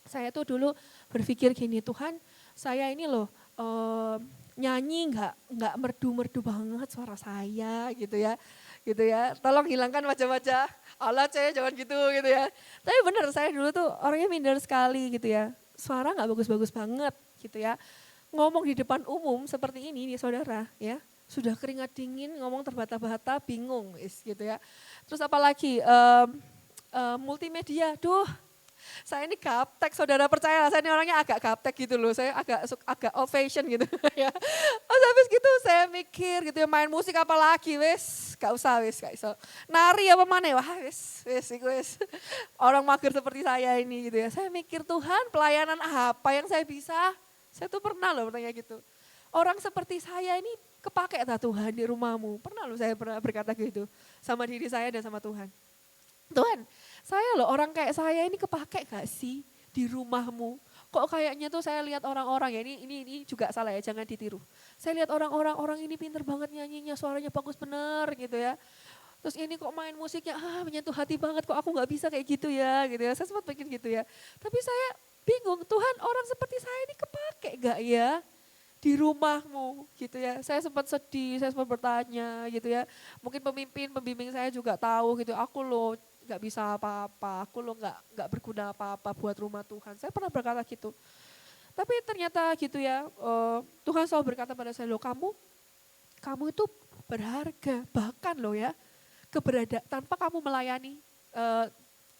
Saya tuh dulu berpikir gini, Tuhan saya ini loh nyanyi nggak merdu-merdu banget suara saya gitu ya. Gitu ya, tolong hilangkan wajah-wajah, Allah jangan gitu ya. Tapi benar saya dulu tuh orangnya minder sekali gitu ya, suara nggak bagus-bagus banget gitu ya. Ngomong di depan umum seperti ini nih Saudara ya, sudah keringat dingin, ngomong terbata-bata, bingung gitu ya. Terus apalagi multimedia, saya ini gaptek, Saudara percaya saya ini orangnya agak gaptek gitu loh, saya agak old fashion gitu ya. Habis gitu saya mikir gitu ya, main musik apa lagi gak usah gak iso. Nari apa mana wah wes. Orang mager seperti saya ini gitu ya. Saya mikir Tuhan pelayanan apa yang saya bisa? Saya tuh pernah loh bertanya gitu. Orang seperti saya ini kepake tak Tuhan di rumahmu? Pernah loh saya berkata gitu sama diri saya dan sama Tuhan. Tuhan, saya loh orang kayak saya ini kepake gak sih di rumahmu? Kok kayaknya tuh saya lihat orang-orang ya, ini juga salah ya, jangan ditiru. Saya lihat orang ini pinter banget nyanyinya, suaranya bagus bener gitu ya. Terus ini kok main musiknya menyentuh hati banget, kok aku gak bisa kayak gitu ya gitu ya. Saya sempat pikir gitu ya. Tapi saya bingung, Tuhan orang seperti saya ini kepake gak ya di rumahmu gitu ya. Saya sempat sedih, saya sempat bertanya gitu ya. Mungkin pembimbing saya juga tahu gitu, aku loh gak bisa apa-apa, aku loh gak berguna apa-apa buat rumah Tuhan. Saya pernah berkata gitu. Tapi ternyata gitu ya, Tuhan selalu berkata pada saya, loh kamu itu berharga, bahkan loh ya, tanpa kamu melayani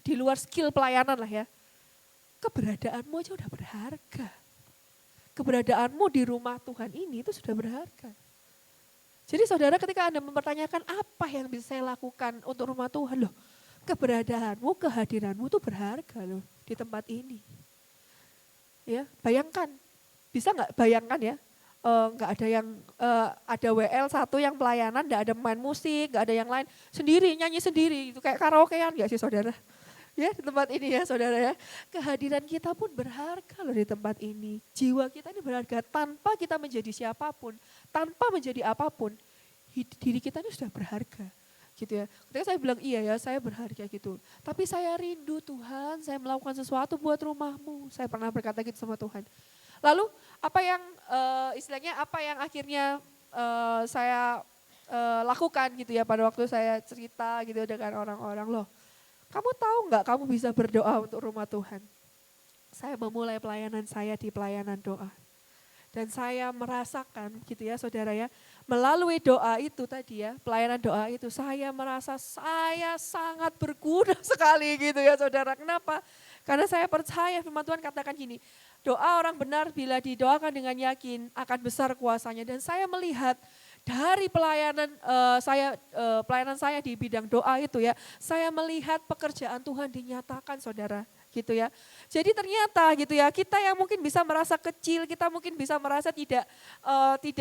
di luar skill pelayanan lah ya, keberadaanmu aja udah berharga. Keberadaanmu di rumah Tuhan ini itu sudah berharga. Jadi saudara ketika Anda mempertanyakan apa yang bisa saya lakukan untuk rumah Tuhan, loh keberadaanmu, kehadiranmu itu berharga loh di tempat ini. Ya, bayangkan, bisa nggak bayangkan ya, nggak ada yang ada WL satu yang pelayanan, nggak ada main musik, nggak ada yang lain, sendiri nyanyi sendiri, itu kayak karaokean nggak sih saudara? Ya di tempat ini ya saudara ya, kehadiran kita pun berharga loh di tempat ini. Jiwa kita ini berharga tanpa kita menjadi siapapun, tanpa menjadi apapun, diri kita ini sudah berharga. Gitu ya. Ketika saya bilang iya ya saya berharga gitu. Tapi saya rindu Tuhan, saya melakukan sesuatu buat rumahmu. Saya pernah berkata gitu sama Tuhan. Lalu apa yang istilahnya apa yang akhirnya saya lakukan gitu ya pada waktu saya cerita gitu dengan orang-orang loh. Kamu tahu nggak kamu bisa berdoa untuk rumah Tuhan? Saya memulai pelayanan saya di pelayanan doa. Dan saya merasakan gitu ya saudara ya, melalui doa itu tadi ya, pelayanan doa itu saya merasa saya sangat berguna sekali gitu ya saudara. Kenapa? Karena saya percaya firman Tuhan katakan gini, doa orang benar bila didoakan dengan yakin akan besar kuasanya. Dan saya melihat dari pelayanan saya di bidang doa itu ya, saya melihat pekerjaan Tuhan dinyatakan saudara gitu ya. Jadi ternyata gitu ya, kita yang mungkin bisa merasa kecil, kita mungkin bisa merasa tidak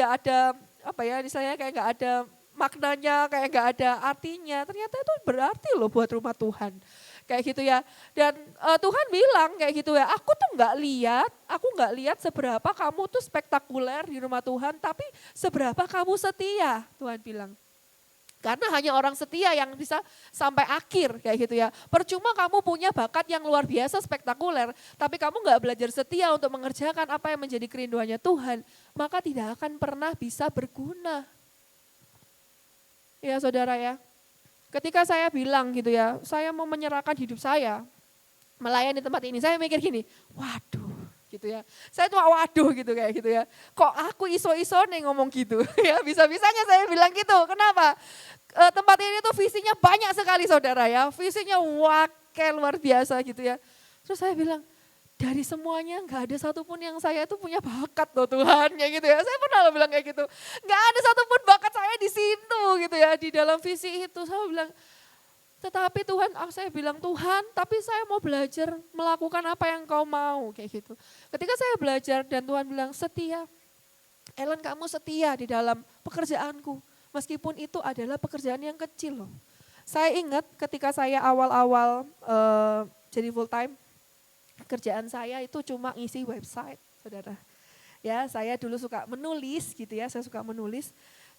ada apa ya, misalnya kayak nggak ada maknanya, kayak nggak ada artinya, ternyata itu berarti loh buat rumah Tuhan. Kayak gitu ya. Dan Tuhan bilang kayak gitu ya, aku nggak lihat seberapa kamu tuh spektakuler di rumah Tuhan, tapi seberapa kamu setia, Tuhan bilang. Karena hanya orang setia yang bisa sampai akhir kayak gitu ya. Percuma kamu punya bakat yang luar biasa spektakuler, tapi kamu nggak belajar setia untuk mengerjakan apa yang menjadi kerinduannya Tuhan, maka tidak akan pernah bisa berguna. Ya saudara ya, ketika saya bilang gitu ya, saya mau menyerahkan hidup saya, melayani tempat ini, saya mikir gini, waduh gitu ya. Saya cuma waduh gitu kayak gitu ya. Kok aku iso-iso nih ngomong gitu ya, bisa-bisanya saya bilang gitu. Kenapa? Tempat ini tuh visinya banyak sekali saudara ya, visinya wakil luar biasa gitu ya. Terus saya bilang, dari semuanya nggak ada satupun yang saya tuh punya bakat loh Tuhan, ya gitu ya. Saya pernah loh bilang kayak gitu, nggak ada satupun bakat saya di situ gitu ya, di dalam visi itu. Saya bilang, tetapi Tuhan, saya bilang Tuhan, tapi saya mau belajar melakukan apa yang kau mau kayak gitu. Ketika saya belajar dan Tuhan bilang setia, Ellen kamu setia di dalam pekerjaanku, meskipun itu adalah pekerjaan yang kecil loh. Saya ingat ketika saya awal-awal jadi full time, kerjaan saya itu cuma ngisi website, saudara. Ya, saya dulu suka menulis gitu ya, saya suka menulis.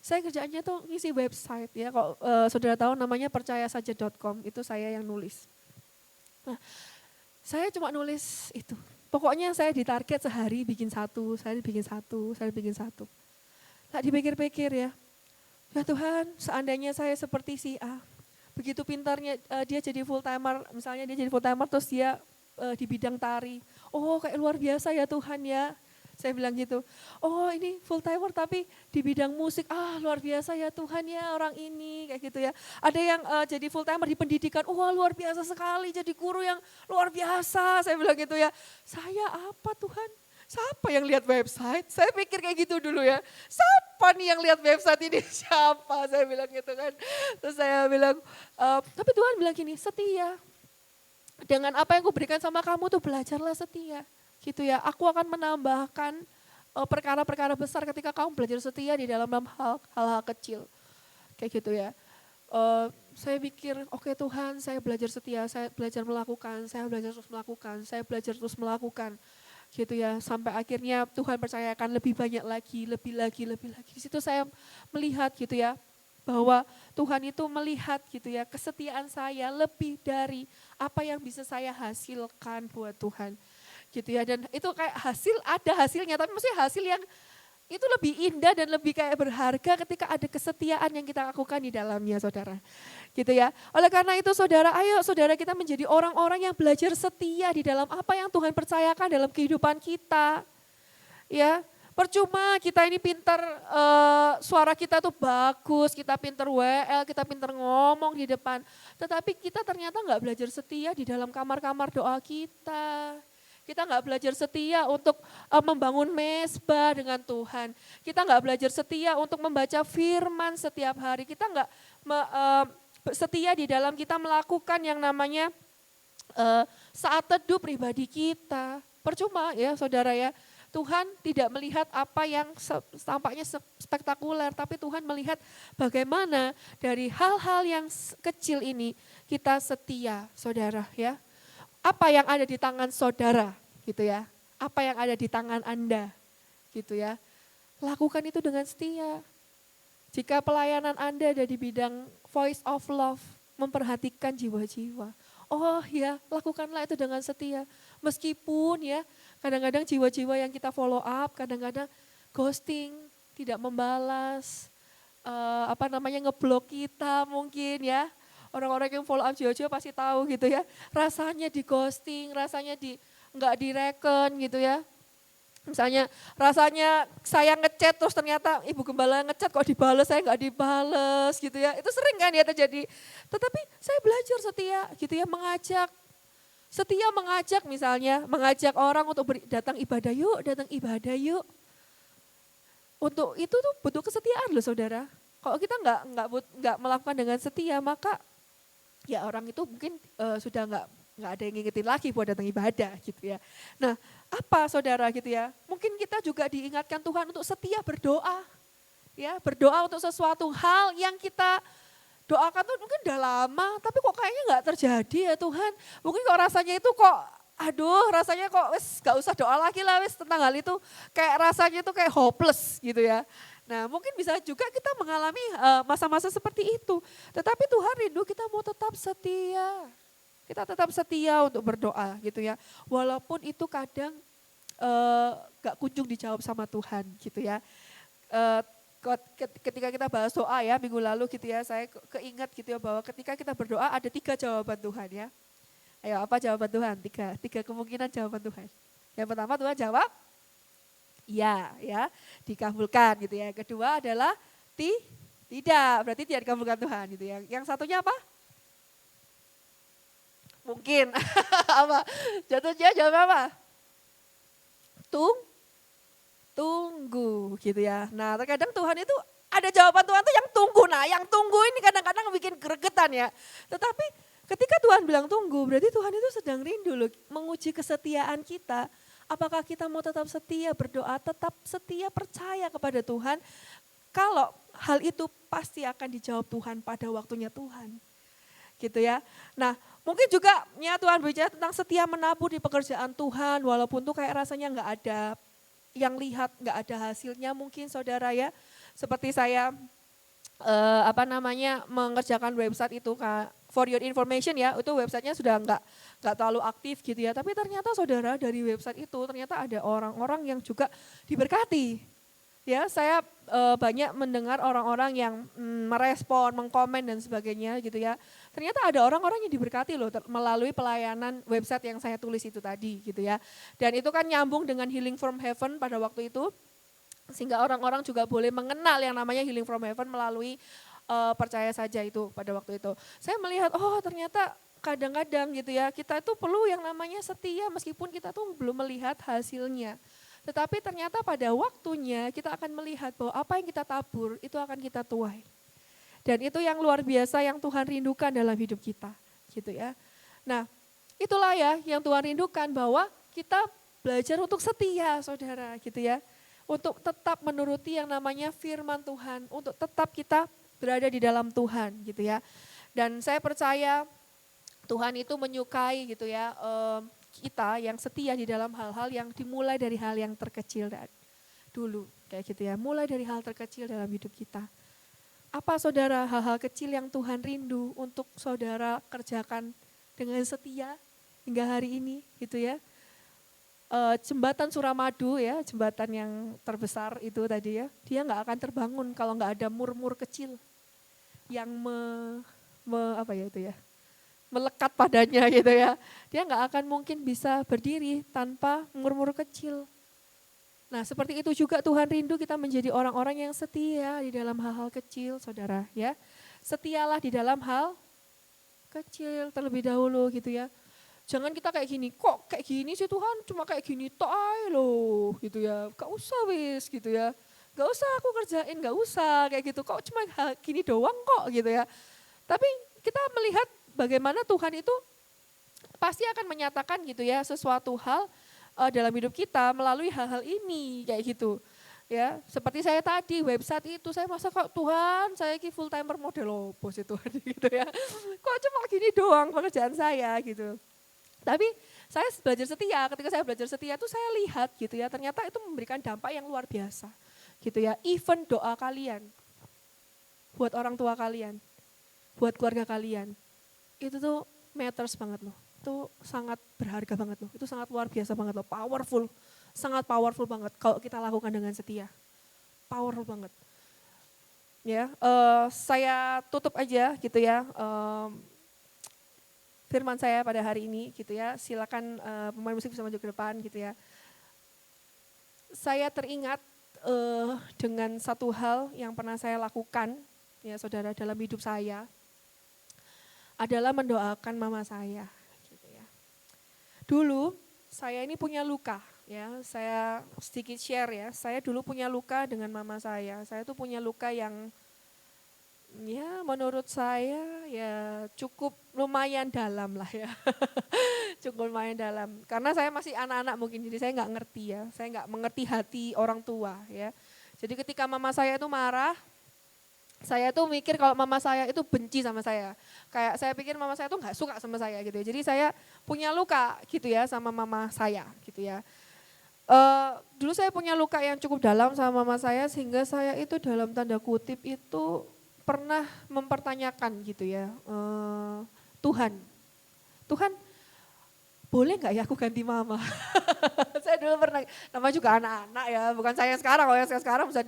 Saya kerjaannya tuh ngisi website ya, kok saudara tahu namanya percayasaja.com, itu saya yang nulis. Nah, saya cuma nulis itu. Pokoknya saya ditarget sehari bikin satu, saya bikin satu. Nah dipikir-pikir ya Tuhan seandainya saya seperti si A, begitu pintarnya dia jadi full timer, misalnya dia jadi full timer terus dia di bidang tari. Oh kayak luar biasa ya Tuhan ya. Saya bilang gitu, oh ini full timer tapi di bidang musik, luar biasa ya Tuhan ya orang ini, kayak gitu ya. Ada yang jadi full timer di pendidikan, luar biasa sekali jadi guru yang luar biasa, saya bilang gitu ya. Saya apa Tuhan? Siapa yang lihat website? Saya pikir kayak gitu dulu ya. Siapa nih yang lihat website ini? Siapa? Saya bilang gitu kan. Terus saya bilang, tapi Tuhan bilang gini, setia. Dengan apa yang kuberikan sama kamu tuh belajarlah setia. Gitu ya, aku akan menambahkan perkara-perkara besar ketika kamu belajar setia di dalam hal-hal kecil. Kayak gitu ya. Saya pikir, oke Tuhan saya belajar setia, saya belajar melakukan, saya belajar terus melakukan. Gitu ya, sampai akhirnya Tuhan percayakan lebih banyak lagi, lebih lagi. Di situ saya melihat gitu ya, bahwa Tuhan itu melihat gitu ya, kesetiaan saya lebih dari apa yang bisa saya hasilkan buat Tuhan. Gitu ya, dan itu kayak ada hasilnya, tapi maksudnya hasil yang itu lebih indah dan lebih kayak berharga ketika ada kesetiaan yang kita lakukan di dalamnya saudara. Gitu ya, oleh karena itu saudara, ayo saudara kita menjadi orang-orang yang belajar setia di dalam apa yang Tuhan percayakan dalam kehidupan kita. Ya, percuma kita ini pintar, suara kita tuh bagus, kita pintar WL, kita pintar ngomong di depan. Tetapi kita ternyata nggak belajar setia di dalam kamar-kamar doa kita. Kita nggak belajar setia untuk membangun mesbah dengan Tuhan. Kita nggak belajar setia untuk membaca firman setiap hari. Kita nggak setia di dalam kita melakukan yang namanya saat teduh pribadi kita. Percuma ya saudara ya. Tuhan tidak melihat apa yang tampaknya spektakuler, tapi Tuhan melihat bagaimana dari hal-hal yang kecil ini kita setia, saudara ya. Apa yang ada di tangan saudara gitu ya, apa yang ada di tangan Anda gitu ya. Lakukan itu dengan setia. Jika pelayanan Anda ada di bidang voice of love, memperhatikan jiwa-jiwa. Oh ya, lakukanlah itu dengan setia. Meskipun ya, kadang-kadang jiwa-jiwa yang kita follow up, kadang-kadang ghosting, tidak membalas, ngeblok kita mungkin ya. Orang-orang yang follow up jiwa-jiwa pasti tahu gitu ya. Rasanya di ghosting, rasanya nggak direken gitu ya. Misalnya rasanya saya ngechat terus ternyata Ibu Gembala ngechat kok dibales, saya nggak dibales gitu ya. Itu sering kan ya terjadi. Tetapi saya belajar setia gitu ya, setia mengajak misalnya, mengajak orang untuk datang ibadah yuk. Untuk itu tuh butuh kesetiaan loh saudara. Kalau kita nggak melakukan dengan setia, maka ya orang itu mungkin sudah nggak ada yang ngingetin lagi buat datang ibadah gitu ya. Nah apa saudara gitu ya, mungkin kita juga diingatkan Tuhan untuk setia berdoa. Ya, berdoa untuk sesuatu hal yang kita doakan tuh mungkin udah lama, tapi kok kayaknya nggak terjadi ya Tuhan. Mungkin kok rasanya itu kok, rasanya kok wis gak usah doa lagi lah wis tentang hal itu. Kayak rasanya itu kayak hopeless gitu ya. Nah mungkin bisa juga kita mengalami masa-masa seperti itu. Tetapi Tuhan rindu kita mau tetap setia. Kita tetap setia untuk berdoa gitu ya. Walaupun itu kadang gak kunjung dijawab sama Tuhan gitu ya. Ketika kita bahas doa ya minggu lalu gitu ya, saya keingat gitu ya bahwa ketika kita berdoa ada 3 jawaban Tuhan ya. Ayo apa jawaban Tuhan? 3 kemungkinan jawaban Tuhan. Yang pertama Tuhan jawab, iya ya, dikabulkan gitu ya. Kedua adalah tidak, berarti tidak dikabulkan Tuhan gitu ya. Yang satunya apa? Mungkin apa? Jatuhnya jawab apa? Tunggu gitu ya. Nah terkadang Tuhan itu ada jawaban Tuhan tuh yang tunggu. Nah yang tunggu ini kadang-kadang bikin gregetan ya. Tetapi ketika Tuhan bilang tunggu, berarti Tuhan itu sedang rindu loh menguji kesetiaan kita. Apakah kita mau tetap setia berdoa, tetap setia percaya kepada Tuhan. Kalau hal itu pasti akan dijawab Tuhan pada waktunya Tuhan. Gitu ya. Nah mungkin juga ya Tuhan bicara tentang setia menabur di pekerjaan Tuhan, walaupun tuh kayak rasanya nggak ada yang lihat, nggak ada hasilnya mungkin saudara ya. Seperti saya mengerjakan website itu for your information ya, itu websitenya sudah nggak terlalu aktif gitu ya. Tapi ternyata saudara dari website itu ternyata ada orang-orang yang juga diberkati. Ya, saya banyak mendengar orang-orang yang merespon, mengkomen dan sebagainya gitu ya. Ternyata ada orang-orang yang diberkati loh melalui pelayanan website yang saya tulis itu tadi gitu ya. Dan itu kan nyambung dengan Healing from Heaven pada waktu itu. Sehingga orang-orang juga boleh mengenal yang namanya Healing from Heaven melalui percaya saja itu pada waktu itu. Saya melihat oh ternyata kadang-kadang gitu ya kita itu perlu yang namanya setia meskipun kita tuh belum melihat hasilnya. Tetapi ternyata pada waktunya kita akan melihat bahwa apa yang kita tabur itu akan kita tuai. Dan itu yang luar biasa yang Tuhan rindukan dalam hidup kita gitu ya. Nah itulah ya yang Tuhan rindukan bahwa kita belajar untuk setia saudara gitu ya. Untuk tetap menuruti yang namanya firman Tuhan, untuk tetap kita berada di dalam Tuhan gitu ya. Dan saya percaya Tuhan itu menyukai gitu ya kita yang setia di dalam hal-hal yang dimulai dari hal yang terkecil dulu kayak gitu ya. Mulai dari hal terkecil dalam hidup kita. Apa saudara hal-hal kecil yang Tuhan rindu untuk saudara kerjakan dengan setia hingga hari ini gitu ya. Jembatan Suramadu ya, jembatan yang terbesar itu tadi ya, dia nggak akan terbangun kalau nggak ada mur-mur kecil yang melekat padanya gitu ya. Dia nggak akan mungkin bisa berdiri tanpa mur-mur kecil. Nah seperti itu juga Tuhan rindu kita menjadi orang-orang yang setia di dalam hal-hal kecil saudara ya. Setialah di dalam hal kecil terlebih dahulu gitu ya. Jangan kita kayak gini, kok kayak gini sih Tuhan cuma kayak gini tok ae loh gitu ya. Gak usah wis gitu ya. Gak usah aku kerjain, gak usah kayak gitu. Kok cuma gini doang kok gitu ya. Tapi kita melihat bagaimana Tuhan itu pasti akan menyatakan gitu ya sesuatu hal dalam hidup kita melalui hal-hal ini kayak gitu. Ya, seperti saya tadi website itu saya masa kok Tuhan saya ki full timer model opo sih Tuhan gitu ya. Kok cuma gini doang pekerjaan saya gitu. Tapi saya belajar setia, ketika saya belajar setia itu saya lihat gitu ya, ternyata itu memberikan dampak yang luar biasa gitu ya. Even doa kalian, buat orang tua kalian, buat keluarga kalian, itu tuh matters banget loh. Itu sangat berharga banget loh, itu sangat luar biasa banget loh, powerful, sangat powerful banget kalau kita lakukan dengan setia. Powerful banget. Ya, saya tutup aja gitu ya. Firman saya pada hari ini gitu ya, silakan pemain musik bisa maju ke depan gitu ya. Saya teringat dengan satu hal yang pernah saya lakukan ya saudara dalam hidup saya adalah mendoakan mama saya. Gitu ya. Dulu saya ini punya luka ya, saya sedikit share ya, saya dulu punya luka dengan mama saya tuh punya luka yang ya menurut saya ya cukup lumayan dalam lah ya, cukup lumayan dalam. Karena saya masih anak-anak mungkin jadi saya nggak ngerti ya, saya nggak mengerti hati orang tua ya. Jadi ketika mama saya itu marah, saya tuh mikir kalau mama saya itu benci sama saya. Kayak saya pikir mama saya tuh nggak suka sama saya gitu ya. Jadi saya punya luka gitu ya sama mama saya gitu ya. Dulu saya punya luka yang cukup dalam sama mama saya sehingga saya itu dalam tanda kutip itu pernah mempertanyakan gitu ya, Tuhan boleh nggak ya aku ganti mama? Saya dulu pernah, nama juga anak-anak ya, bukan saya sekarang, kalau yang saya sekarang bisa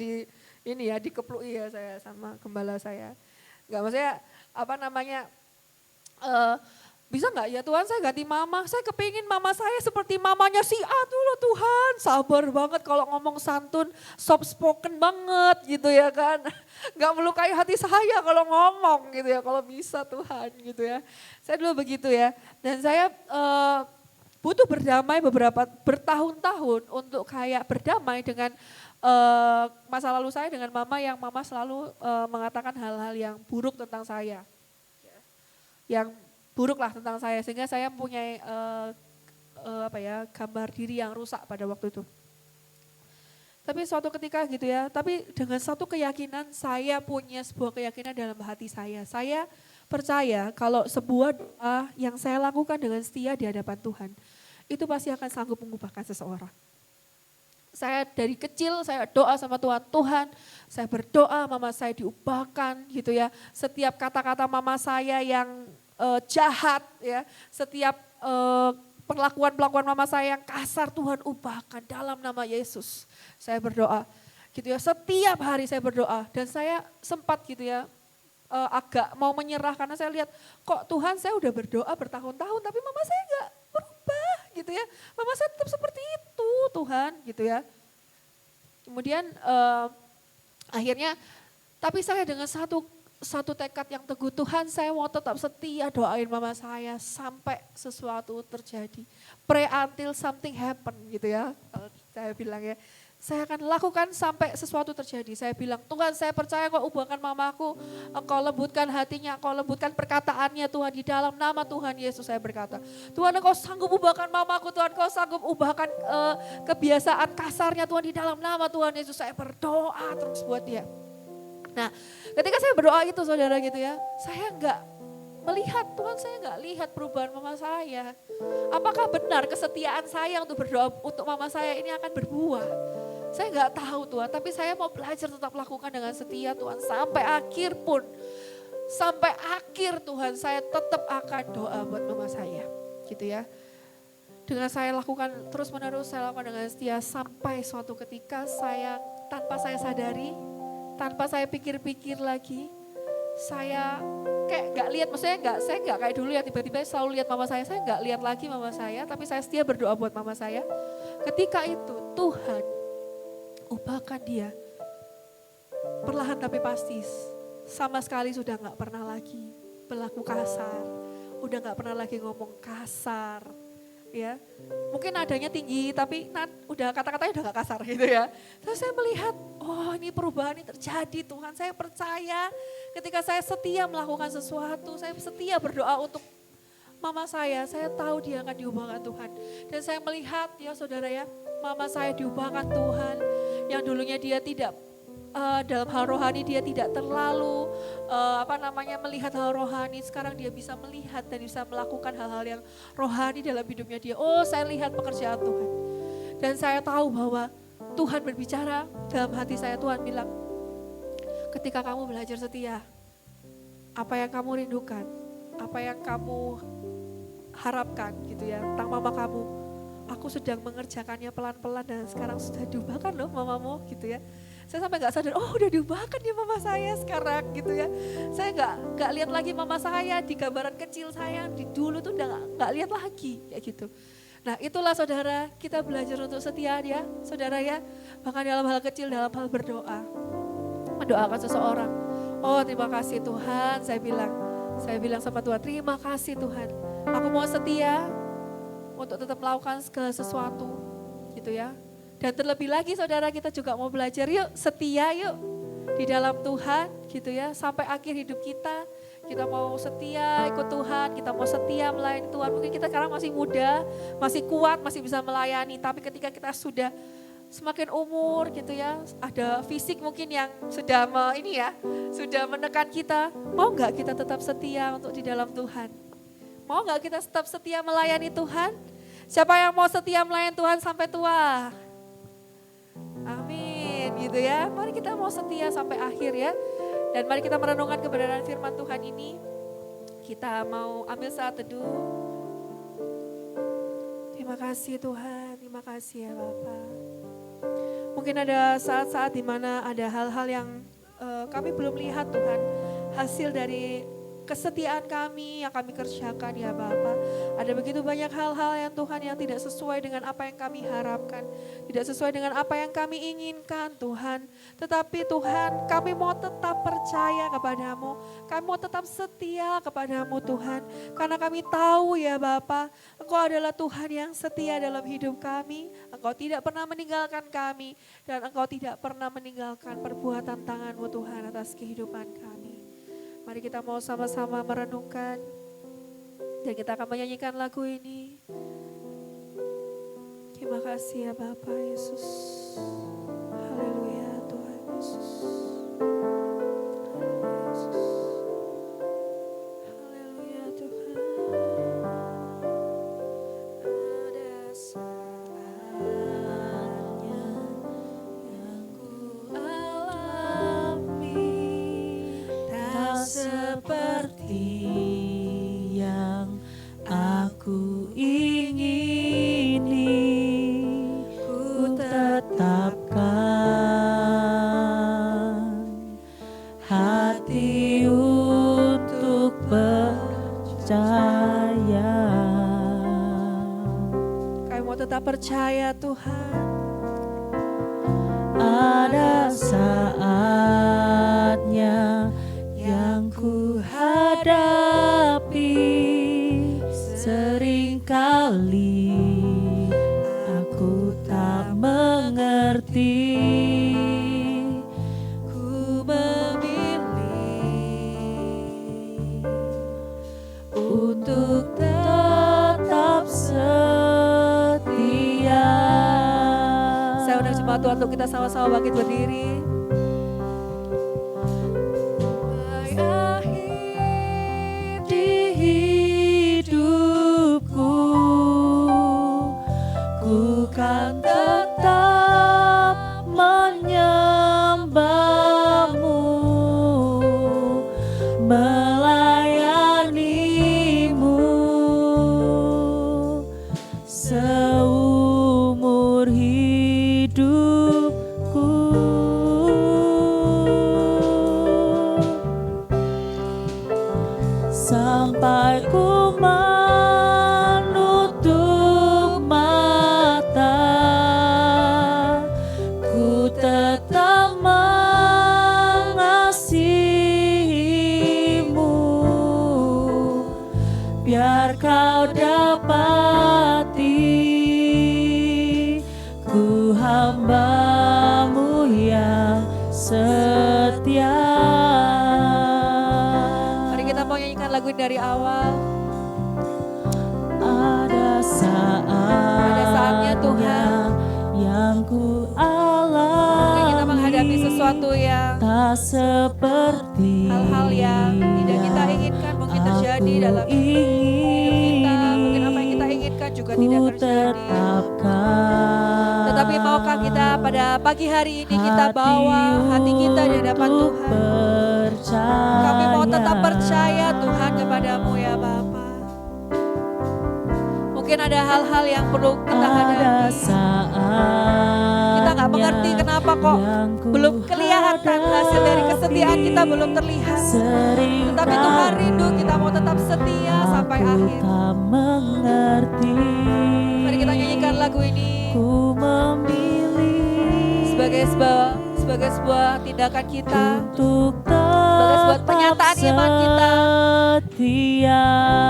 dikeplui ya saya sama gembala saya. Nggak maksudnya apa namanya, bisa nggak ya Tuhan saya ganti mama, saya kepingin mama saya seperti mamanya si A dulu Tuhan. Sabar banget kalau ngomong santun, soft spoken banget gitu ya kan. Gak melukai hati saya kalau ngomong gitu ya, kalau bisa Tuhan gitu ya. Saya dulu begitu ya, dan saya butuh berdamai bertahun-tahun untuk kayak berdamai dengan masa lalu saya dengan mama yang mama selalu mengatakan hal-hal yang buruk tentang saya. Yang buruk lah tentang saya sehingga saya mempunyai gambar diri yang rusak pada waktu itu. Tapi suatu ketika gitu ya, tapi dengan satu keyakinan saya punya sebuah keyakinan dalam hati saya. Saya percaya kalau sebuah doa yang saya lakukan dengan setia di hadapan Tuhan, itu pasti akan sanggup mengubahkan seseorang. Saya dari kecil saya doa sama Tuhan, Tuhan saya berdoa mama saya diubahkan gitu ya. Setiap kata-kata mama saya yang jahat ya, setiap perlakuan mama saya yang kasar Tuhan ubahkan dalam nama Yesus. Saya berdoa gitu ya, setiap hari saya berdoa dan saya sempat gitu ya agak mau menyerah karena saya lihat kok Tuhan saya udah berdoa bertahun-tahun tapi mama saya enggak berubah gitu ya. Mama saya tetap seperti itu Tuhan gitu ya. Kemudian akhirnya tapi saya dengan satu tekad yang teguh, Tuhan saya mau tetap setia doain mama saya sampai sesuatu terjadi. Pray until something happen gitu ya, saya bilang ya. Saya akan lakukan sampai sesuatu terjadi. Saya bilang, Tuhan saya percaya kau ubahkan mamaku, engkau lembutkan hatinya, engkau lembutkan perkataannya Tuhan di dalam nama Tuhan Yesus saya berkata. Tuhan engkau sanggup ubahkan mamaku, Tuhan engkau sanggup ubahkan kebiasaan kasarnya Tuhan di dalam nama Tuhan Yesus. Saya berdoa terus buat dia. Nah ketika saya berdoa itu saudara gitu ya, saya enggak melihat, Tuhan saya enggak lihat perubahan mama saya. Apakah benar kesetiaan saya untuk berdoa untuk mama saya ini akan berbuah? Saya enggak tahu Tuhan, tapi saya mau belajar tetap lakukan dengan setia Tuhan. Sampai akhir pun, sampai akhir Tuhan saya tetap akan doa buat mama saya. Gitu ya. Dengan saya lakukan terus menerus, saya lakukan dengan setia sampai suatu ketika saya tanpa saya sadari, tanpa saya pikir-pikir lagi, saya kayak gak lihat, maksudnya saya gak kayak dulu ya tiba-tiba selalu lihat mama saya gak lihat lagi mama saya, tapi saya setia berdoa buat mama saya. Ketika itu Tuhan ubahkan dia. Perlahan tapi pasti, sama sekali sudah gak pernah lagi berlaku kasar, udah gak pernah lagi ngomong kasar. Ya, mungkin nadanya tinggi tapi udah kata-katanya udah gak kasar gitu ya. Terus saya melihat, oh ini perubahan ini terjadi Tuhan. Saya percaya ketika saya setia melakukan sesuatu, saya setia berdoa untuk mama saya tahu dia akan diubahkan Tuhan. Dan saya melihat ya saudara ya, mama saya diubahkan Tuhan. Yang dulunya dia tidak dalam hal rohani dia tidak terlalu melihat hal rohani, sekarang dia bisa melihat dan bisa melakukan hal-hal yang rohani dalam hidupnya dia. Oh, saya lihat pekerjaan Tuhan. Dan saya tahu bahwa Tuhan berbicara dalam hati saya. Tuhan bilang, ketika kamu belajar setia, apa yang kamu rindukan, apa yang kamu harapkan gitu ya tentang mama kamu, aku sedang mengerjakannya pelan-pelan dan sekarang sudah diubahkan loh mamamu gitu ya. Saya sampai gak sadar, oh udah diubahkan ya mama saya sekarang gitu ya. Saya gak lihat lagi mama saya di gambaran kecil saya, di dulu tuh udah gak lihat lagi kayak gitu. Nah itulah saudara, kita belajar untuk setia ya saudara ya. Bahkan dalam hal kecil, dalam hal berdoa. Mendoakan seseorang. Oh terima kasih Tuhan, saya bilang sama Tuhan, terima kasih Tuhan. Aku mau setia untuk tetap melakukan segala sesuatu gitu ya. Dan terlebih lagi saudara, kita juga mau belajar yuk setia yuk di dalam Tuhan gitu ya. Sampai akhir hidup kita mau setia ikut Tuhan, kita mau setia melayani Tuhan. Mungkin kita sekarang masih muda, masih kuat, masih bisa melayani. Tapi ketika kita sudah semakin umur gitu ya, ada fisik mungkin yang sudah sudah menekan kita. Mau gak kita tetap setia untuk di dalam Tuhan? Mau gak kita tetap setia melayani Tuhan? Siapa yang mau setia melayani Tuhan sampai tua? Amin gitu ya. Mari kita mau setia sampai akhir ya. Dan mari kita merenungkan kebenaran firman Tuhan ini. Kita mau ambil saat teduh. Terima kasih Tuhan, terima kasih ya Bapak. Mungkin ada saat-saat di mana ada hal-hal yang kami belum lihat Tuhan. Hasil dari kesetiaan kami yang kami kerjakan ya Bapak. Ada begitu banyak hal-hal yang Tuhan yang tidak sesuai dengan apa yang kami harapkan. Tidak sesuai dengan apa yang kami inginkan Tuhan. Tetapi Tuhan kami mau tetap percaya kepadamu. Kami mau tetap setia kepadamu Tuhan. Karena kami tahu ya Bapak, Engkau adalah Tuhan yang setia dalam hidup kami. Engkau tidak pernah meninggalkan kami. Dan Engkau tidak pernah meninggalkan perbuatan tangan-Mu Tuhan atas kehidupan kami. Mari kita mau sama-sama merenungkan dan kita akan menyanyikan lagu ini. Terima kasih ya Bapak Yesus. Haleluya Tuhan Yesus. Haleluya Tuhan. Ada saatnya yang ku alami tak seperti yang aku ingini, ku tetapkan hati untuk percaya. Kami mau tetap percaya Tuhan. Ada saatnya yang ku hadapi, seringkali aku tak mengerti. Ku memilih untuk tetap setia. Saya undang jemaat Tuhan untuk kita sama-sama bangkit berdiri. Kan tetap menyembahmu, melayanimu seumur hidupku. setia. Mari kita mau nyanyikan lagu ini dari awal. Ada saatnya Tuhan yang ku alami. Mungkin kita menghadapi sesuatu yang tak seperti hal-hal yang tidak kita inginkan mungkin terjadi dalam hidup kita. Mungkin apa yang kita inginkan juga tidak terjadi. Tetapi maukah kita pada pagi hari ini kita bawa hati kita di hadapan Tuhan. Kami mau tetap percaya Tuhan kepadamu ya Bapa. Mungkin ada hal-hal yang perlu kita hadapi. Kita gak mengerti kenapa kok belum kelihatan hasil dari kesetiaan kita belum terlihat. Tetapi Tuhan rindu kita mau tetap setia sampai akhir. Mari kita nyanyikan lagu ini sebagai sebuah tindakan kita, sebagai sebuah pernyataan iman kita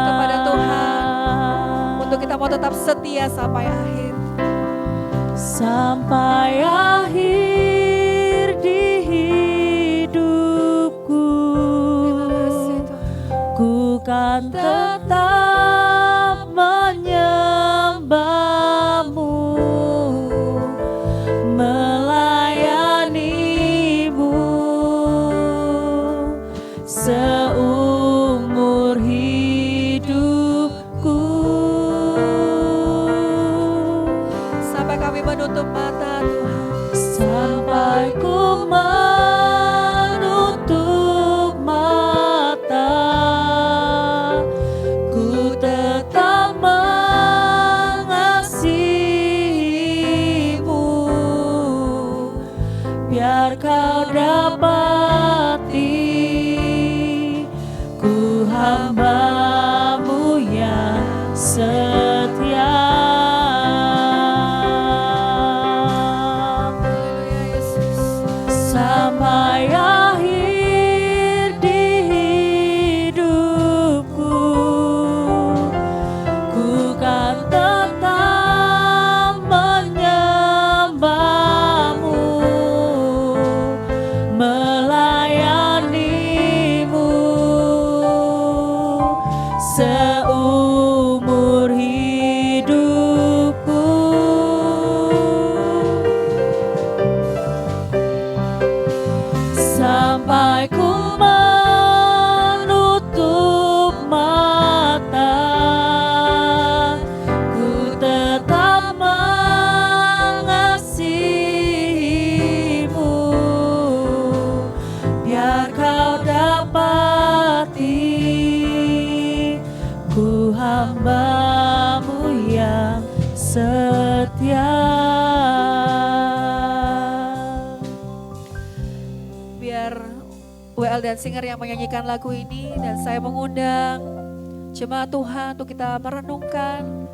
kepada Tuhan. Untuk kita mau tetap setia sampai akhir. Sampai akhir di hidupku, ku kan tetap menyembahmu, melayanimu seumur hidupku. Sampai kami menutup mata Tuhan, sampai ku menutup mata, ku tetap mengasihimu, biar kau dapati ku hamba-Mu yang setia. Sampai akhir di hidupku, ku kan tetap menyembahmu, melayanimu seumur hidupku. Sampai ku menutup mata, ku tetap mengasihimu, biar kau dapati ku hamba-Mu yang setia. WL dan singer yang menyanyikan lagu ini, dan saya mengundang jemaat Tuhan untuk kita merenungkan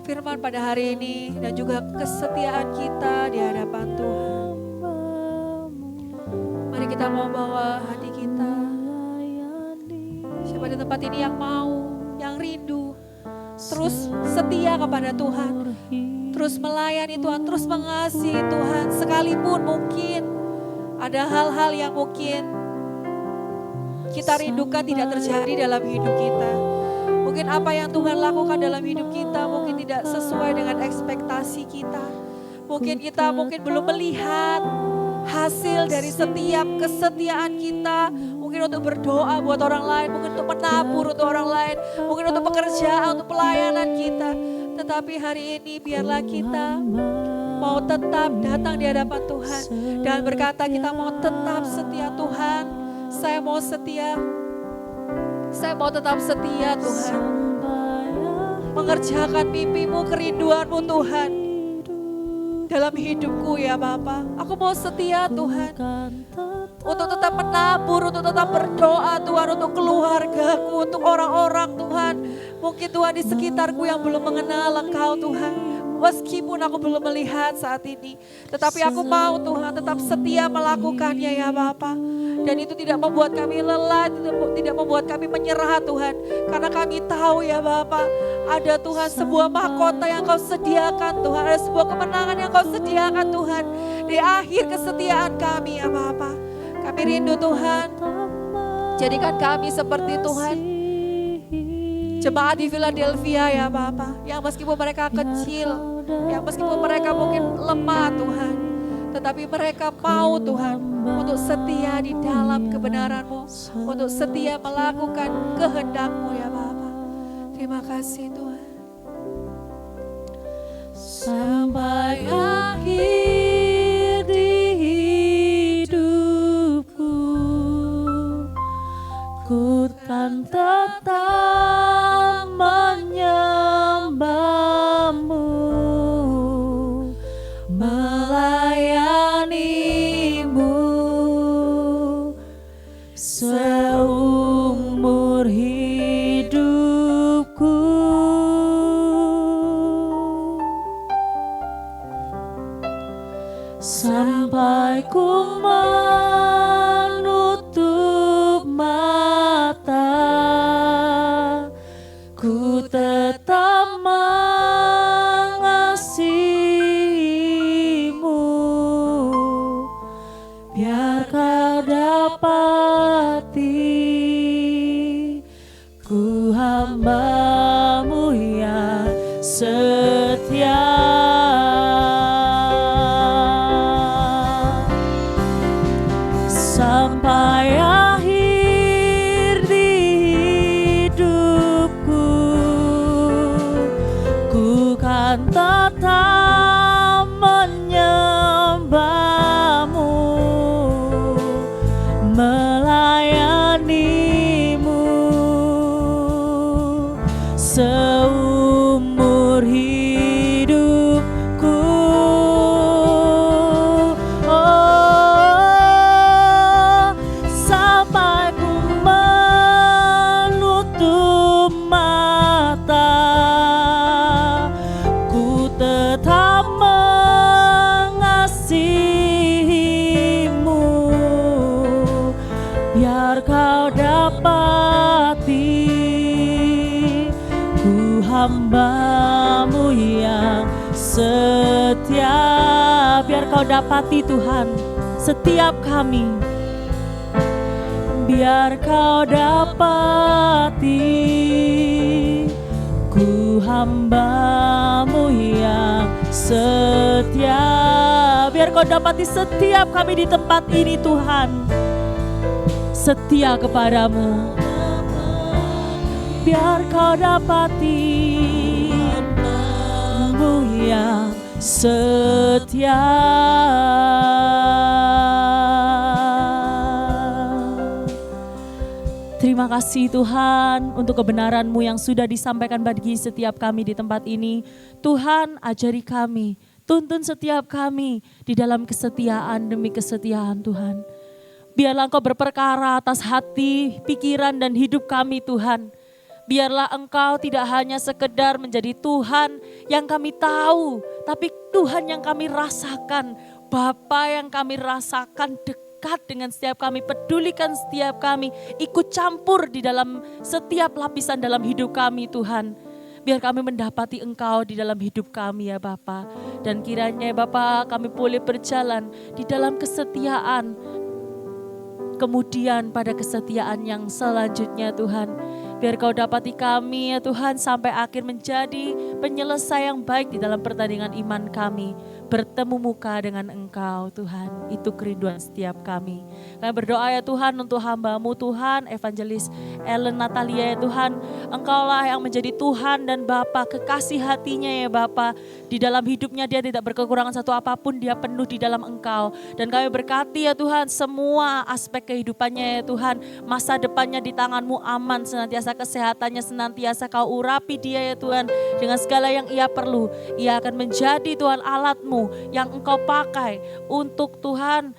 firman pada hari ini dan juga kesetiaan kita di hadapan Tuhan. Mari kita mau bawa hati kita. Siapa di tempat ini yang mau, yang rindu, terus setia kepada Tuhan, terus melayani Tuhan, terus mengasihi Tuhan, sekalipun mungkin ada hal-hal yang mungkin kita rindukan tidak terjadi dalam hidup kita. Mungkin apa yang Tuhan lakukan dalam hidup kita mungkin tidak sesuai dengan ekspektasi kita. Mungkin kita belum melihat hasil dari setiap kesetiaan kita. Mungkin untuk berdoa buat orang lain, mungkin untuk menabur untuk orang lain, mungkin untuk pekerjaan, untuk pelayanan kita. Tetapi hari ini biarlah kita mau tetap datang di hadapan Tuhan dan berkata kita mau tetap setia Tuhan. Saya mau setia. Saya mau tetap setia Tuhan. Mengerjakan mimpi-Mu, kerinduan-Mu Tuhan dalam hidupku ya Bapa. Aku mau setia Tuhan. Untuk tetap menabur, untuk tetap berdoa Tuhan, untuk keluargaku, untuk orang-orang Tuhan. Mungkin Tuhan di sekitarku yang belum mengenal Engkau Tuhan. Meskipun aku belum melihat saat ini, tetapi aku mau Tuhan tetap setia melakukannya ya Bapa. Dan itu tidak membuat kami lelah, tidak membuat kami menyerah Tuhan. Karena kami tahu ya Bapa, ada Tuhan sebuah mahkota yang Kau sediakan Tuhan. Ada sebuah kemenangan yang Kau sediakan Tuhan. Di akhir kesetiaan kami rindu Tuhan. Jadikan kami seperti Tuhan. Jemaat di Philadelphia ya Bapa, yang meskipun mereka kecil, yang meskipun mereka mungkin lemah Tuhan, tetapi mereka mau Tuhan untuk setia di dalam kebenaran-Mu, untuk setia melakukan kehendak-Mu ya Bapa. Terima kasih Tuhan. Sampai akhir di hidupku, ku kan tetap menyembah-Mu, melayani-Mu seumur hidupku. Sampai ku menutup mata, ku tetap mengasihi-Mu, biar Kau dapati ku hamba-Mu yang setia. Sampai akhir di hidupku, ku kan tetap menyembah-Mu, melayani-Mu seumur hidupku. Sampai ku menutup mata, ku tetap mengasihi-Mu, biar Kau dapati ku hamba-Mu yang setia. Biar Kau dapati Tuhan setiap kami, biar Kau dapati ku hamba-Mu yang setia. Biar Kau dapati setiap kami di tempat ini Tuhan setia kepadamu. Biar Kau dapati hamba-Mu yang setia. Terima kasih Tuhan untuk kebenaran-Mu yang sudah disampaikan bagi setiap kami di tempat ini. Tuhan, ajari kami, tuntun setiap kami di dalam kesetiaan demi kesetiaan Tuhan. Biarlah Engkau berperkara atas hati, pikiran dan hidup kami Tuhan. Biarlah Engkau tidak hanya sekedar menjadi Tuhan yang kami tahu, tapi Tuhan yang kami rasakan, Bapa yang kami rasakan dekat dengan setiap kami, pedulikan setiap kami, ikut campur di dalam setiap lapisan dalam hidup kami Tuhan. Biar kami mendapati Engkau di dalam hidup kami ya Bapa. Dan kiranya ya Bapa kami boleh berjalan di dalam kesetiaan, kemudian pada kesetiaan yang selanjutnya Tuhan. Biar Kau dapati kami ya Tuhan sampai akhir menjadi penyelesai yang baik di dalam pertandingan iman kami. Bertemu muka dengan Engkau Tuhan, itu kerinduan setiap kami. Kami berdoa ya Tuhan untuk hamba-Mu Tuhan, Evangelis Ellen Natalia ya Tuhan. Engkaulah yang menjadi Tuhan dan Bapa, kekasih hatinya ya Bapa. Di dalam hidupnya dia tidak berkekurangan satu apapun, dia penuh di dalam Engkau. Dan kami berkati ya Tuhan semua aspek kehidupannya ya Tuhan. Masa depannya di tangan-Mu aman, senantiasa kesehatannya senantiasa Kau urapi dia ya Tuhan. Dengan segala yang ia perlu, ia akan menjadi Tuhan alat-Mu yang Engkau pakai untuk Tuhan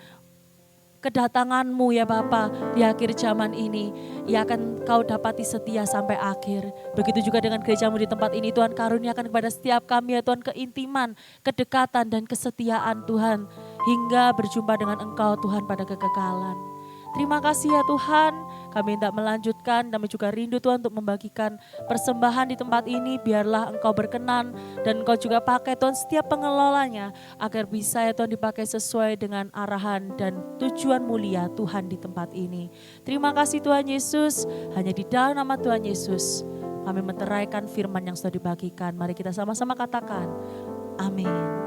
kedatangan-Mu ya Bapa di akhir zaman ini. Ia akan Kau dapati setia sampai akhir. Begitu juga dengan gereja-Mu di tempat ini Tuhan, karuniakan kepada setiap kami ya Tuhan keintiman, kedekatan dan kesetiaan Tuhan. Hingga berjumpa dengan Engkau Tuhan pada kekekalan. Terima kasih ya Tuhan, kami hendak melanjutkan, kami juga rindu Tuhan untuk membagikan persembahan di tempat ini. Biarlah Engkau berkenan dan Engkau juga pakai Tuhan setiap pengelolanya agar bisa ya Tuhan dipakai sesuai dengan arahan dan tujuan mulia Tuhan di tempat ini. Terima kasih Tuhan Yesus, hanya di dalam nama Tuhan Yesus kami menteraikan firman yang sudah dibagikan. Mari kita sama-sama katakan, amin.